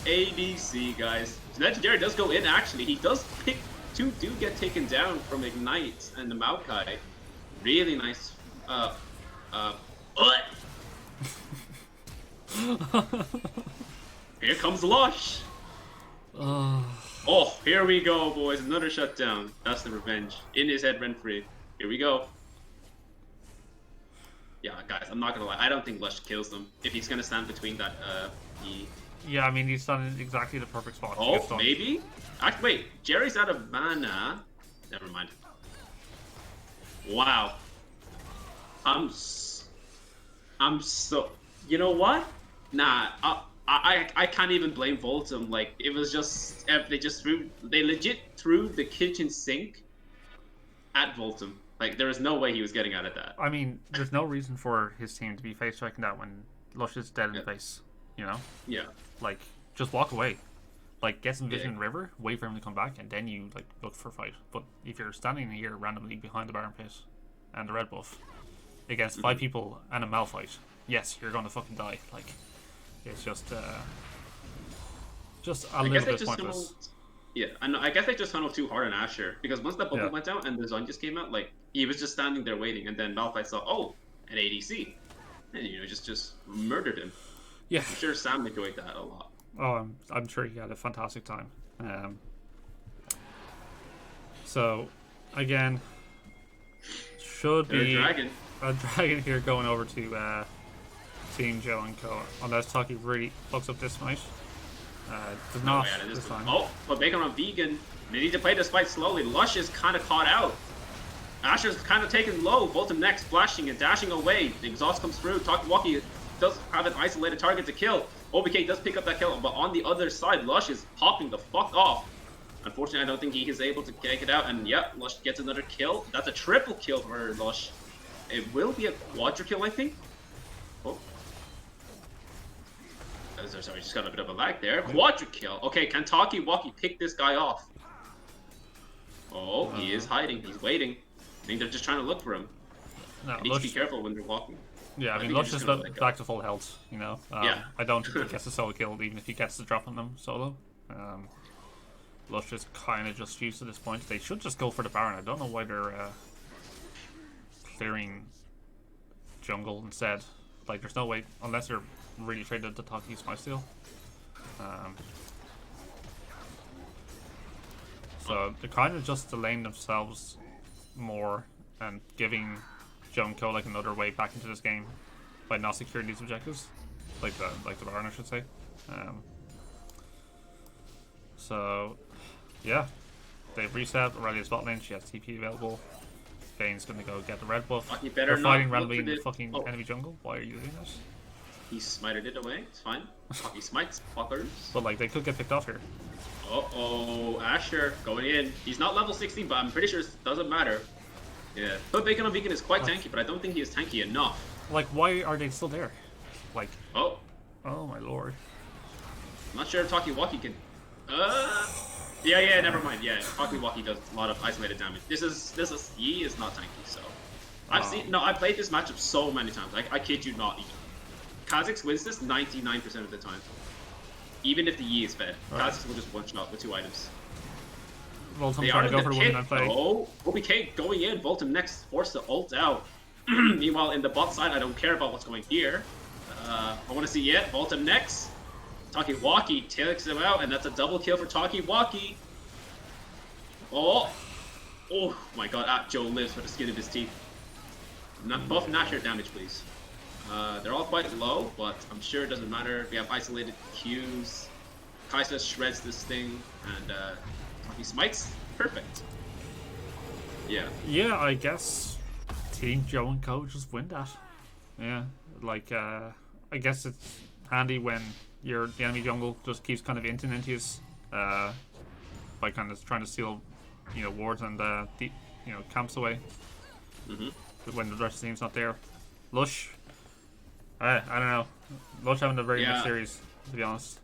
ADC guys. LegendJerry does go in actually. He does pick two do get taken down from Ignite and the Maokai. Really nice Here comes Lush. Oh, here we go, boys. Another shutdown. That's the revenge. In his head rent free. Here we go. Yeah, guys, I'm not gonna lie. I don't think Lush kills them. If he's gonna stand between that E. Yeah, I mean, he's done in exactly the perfect spot. Oh, maybe? Actually, wait. Jerry's out of mana. Never mind. Wow. I'm so... You know what? Nah, I can't even blame Voltum. Like, it was just... They legit threw the kitchen sink at Voltum. Like, there was no way he was getting out of that. I mean, there's no reason for his team to be face checking that when Lush is dead in the face. You know? Yeah. Like, just walk away. Like, get some vision in river, wait for him to come back, and then you, like, look for a fight. But if you're standing here randomly behind the Baron Pit and the red buff against 5 people and a Malphite, yes, you're gonna fucking die. Like, it's just a little bit pointless. Yeah, I guess they just tunneled too hard on Asher, because once that bubble went out and the Zon just came out, like, he was just standing there waiting, and then Malphite saw, oh, an ADC. And, you know, just murdered him. Yeah. I'm sure Sam enjoyed that a lot. Oh, I'm sure he had a fantastic time. So, again, should be a dragon here going over to Team Joe and Co. Unless Taki really fucks up this fight. Does not this time. Oh, but Bacon on vegan. They need to play this fight slowly. Lush is kind of caught out. Asher's kind of taken low. Voltum next, flashing and dashing away. The exhaust comes through. Takiwaki does have an isolated target to kill. OBK does pick up that kill, but on the other side, Lush is popping the fuck off. Unfortunately, I don't think he is able to take it out. And yep, Lush gets another kill. That's a triple kill for Lush. It will be a quadra kill, I think. Oh, sorry, just got a bit of a lag there. Quadra kill. Okay, can Taki Waki pick this guy off? Oh, he is hiding. He's waiting. I think they're just trying to look for him. No, They need to be careful when they're walking. Yeah, I mean, Lush is back to full health, you know. Yeah. I don't think he gets a solo kill, even if he gets the drop on them solo. Lush is kind of just used at this point. They should just go for the Baron. I don't know why they're clearing jungle instead. Like, there's no way, unless they're really traded to Taki's Lifesteal. So they're kind of just delaying themselves more and giving Junko like another way back into this game by not securing these objectives, like the Baron, I should say. So yeah, they've reset. Aurelia's bot lane. She has TP available. Vane's gonna go get the red buff. They're fighting randomly in the fucking enemy jungle. Why are you doing this? He smited it away. It's fine. He smites fuckers. But like, they could get picked off here. Uh-oh, Asher going in. He's not level 16, but I'm pretty sure it doesn't matter. Yeah, but Bacon on Beacon is quite tanky, but I don't think he is tanky enough. Like, why are they still there? Like, oh my lord. I'm not sure if Takiwaki can. Yeah, never mind. Yeah, Takiwaki does a lot of isolated damage. He is not tanky, so I played this matchup so many times. I kid you not. Even Kha'Zix wins this 99% of the time. Even if the Yi is fed, Kha'Zix will just one shot with 2 items. Voltum trying to go for the one-man play. Oh, OBK going in. Voltum next, forced to ult out. Meanwhile, in the bot side, I don't care about what's going here. I want to see it. Voltum next. Takiwaki takes him out, and that's a double kill for Takiwaki. Oh my god, Joe lives for the skin of his teeth. Buff Nasher damage, please. They're all quite low, but I'm sure it doesn't matter. We have isolated Qs. Kaisa shreds this thing, and he smites. Perfect. Yeah. Yeah, I guess Team Joe and Co just win that. Yeah, like I guess it's handy when the enemy jungle just keeps kind of inting into his by kind of trying to steal, wards and camps away. When the rest of the team's not there. Lush, I don't know. Lush having a very good series, to be honest.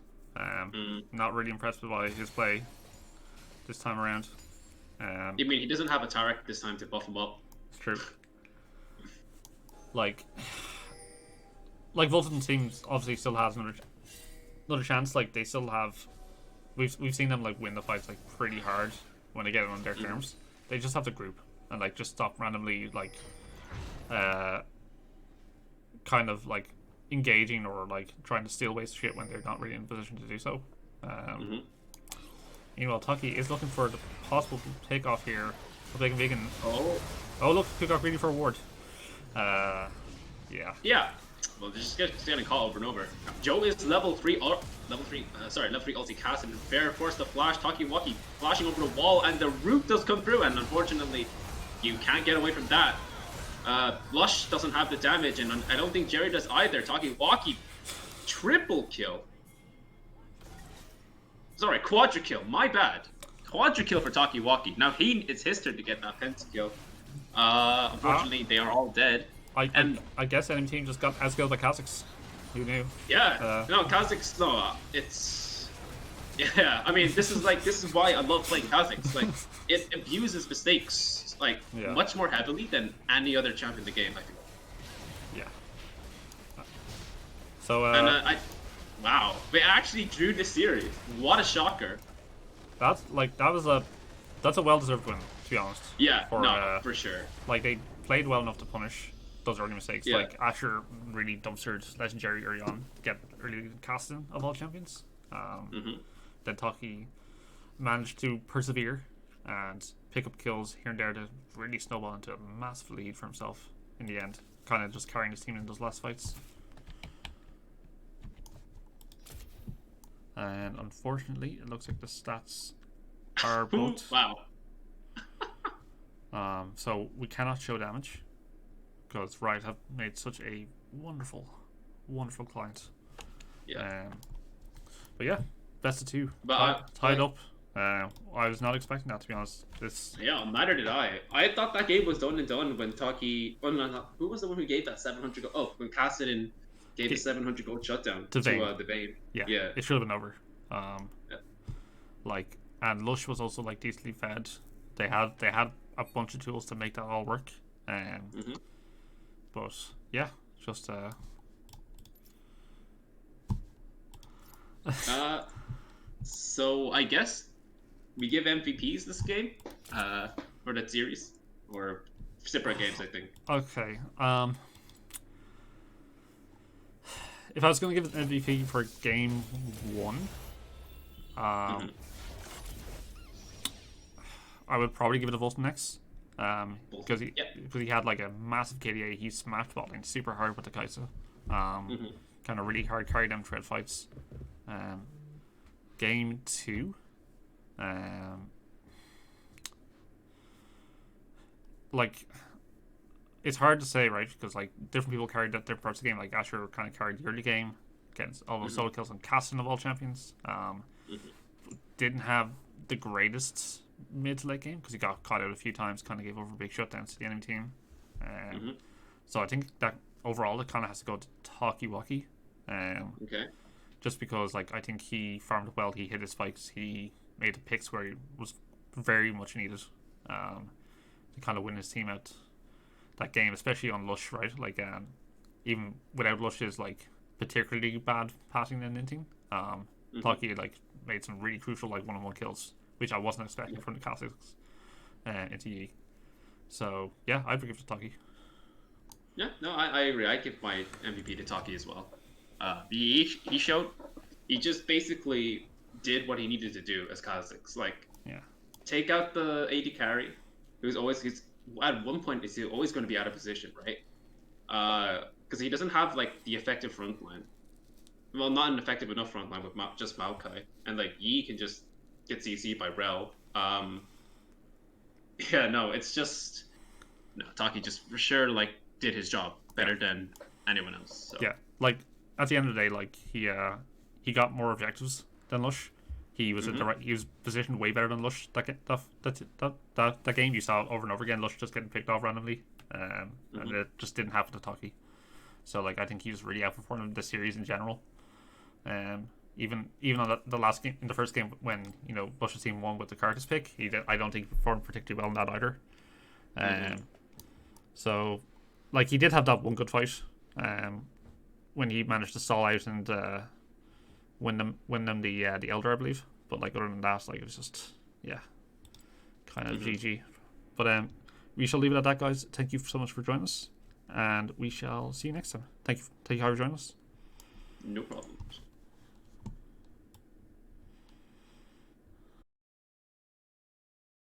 Not really impressed by his play this time around. I mean, he doesn't have a Tarek this time to buff him up. It's true. Like Volton teams obviously still has another chance. Like, they still have. We've seen them like win the fights like pretty hard when they get it on their terms. They just have to group and like just stop randomly like kind of like engaging or like trying to steal waste shit when they're not really in a position to do so. Meanwhile, Taki is looking for the possible takeoff here. Vegan. Oh look, who got greedy for a ward. Yeah. Well, they're just getting caught over and over. Joe is level 3 ulti cast and fair force to flash. Takiwaki flashing over the wall, and the root does come through, and unfortunately, you can't get away from that. Lush doesn't have the damage, and I don't think Jerry does either. Takiwaki triple kill. Sorry, quadra kill. My bad. Quadra kill for Takiwaki. Now it's his turn to get that pentakill. Unfortunately, they are all dead. I guess enemy team just got as skilled by Kha'Zix. Who knew? Yeah. No, Kha'Zix. No, it's. Yeah. I mean, this is why I love playing Kha'Zix. Like, it abuses mistakes much more heavily than any other champ in the game, I think. Yeah. So. Wow, we actually drew this series. What a shocker. That's a well-deserved win, to be honest. Yeah. For sure. Like, they played well enough to punish those early mistakes. Yeah. Like, Asher really dumpstered LegendJerry early on to get early casting of all champions. Then Taki managed to persevere and pick up kills here and there to really snowball into a massive lead for himself in the end. Kind of just carrying his team in those last fights. And unfortunately, it looks like the stats are both. Wow. So we cannot show damage because Riot have made such a wonderful client. Yeah. But yeah, best of 2. But tied up. I was not expecting that, to be honest. Yeah, neither did I. I thought that game was done and done when Taki. Oh, no, who was the one who gave that 700 gold? Oh, when Cassid and gave a 700 gold shutdown to Vayne. the Vayne. Yeah, Yeah. it should have been over. Yeah. Like, and Lush was also like decently fed. They had a bunch of tools to make that all work. But yeah, just So I guess we give MVPs this game, for that series, or separate games, I think. Okay. If I was going to give an MVP for game 1, I would probably give it to Volton next. Because he had like a massive KDA. He smashed botling super hard with the Kai'Sa. Kind of really hard carried them thread fights. Game 2, like, it's hard to say, right? Because like different people carried different parts of the game. Like Asher kind of carried the early game, getting all those solo kills on Caston of all champions. Didn't have the greatest mid to late game because he got caught out a few times. Kind of gave over big shutdowns to the enemy team. So I think that overall it kind of has to go to Talkie Walkie. Okay. Just because, like, I think he farmed well, he hit his spikes, he made the picks where he was very much needed to kind of win his team out that game, especially on Lush, right? Like, even without Lush's, like, particularly bad passing and inting, Taki, like, made some really crucial, like, one-on-one kills, which I wasn't expecting from the classics into Yi. So, yeah, I'd give it to Taki. Yeah, no, I agree. I give my MVP to Taki as well. He just basically did what he needed to do as Kha'Zix. Like, take out the AD carry, who's at one point is always going to be out of position, right? Because he doesn't have like the effective front line. Well, not an effective enough front line with just Maokai, and like Yi can just get CC by Rel. Yeah, no, it's just Taki just for sure like did his job better than anyone else. So. Yeah, like. At the end of the day, like he got more objectives than Lush. He was he was positioned way better than Lush. That game you saw over and over again. Lush just getting picked off randomly, and it just didn't happen to Taki. So like I think he was really outperforming the series in general. Even on the last game, in the first game when Lush's team won with the Cartus pick, I don't think he performed particularly well in that either. So like he did have that one good fight. When he managed to stall out and win them the Elder, I believe. But like other than that, like it was just kind of GG. But we shall leave it at that, guys. Thank you so much for joining us, and we shall see you next time. Thank you for joining us. No problem.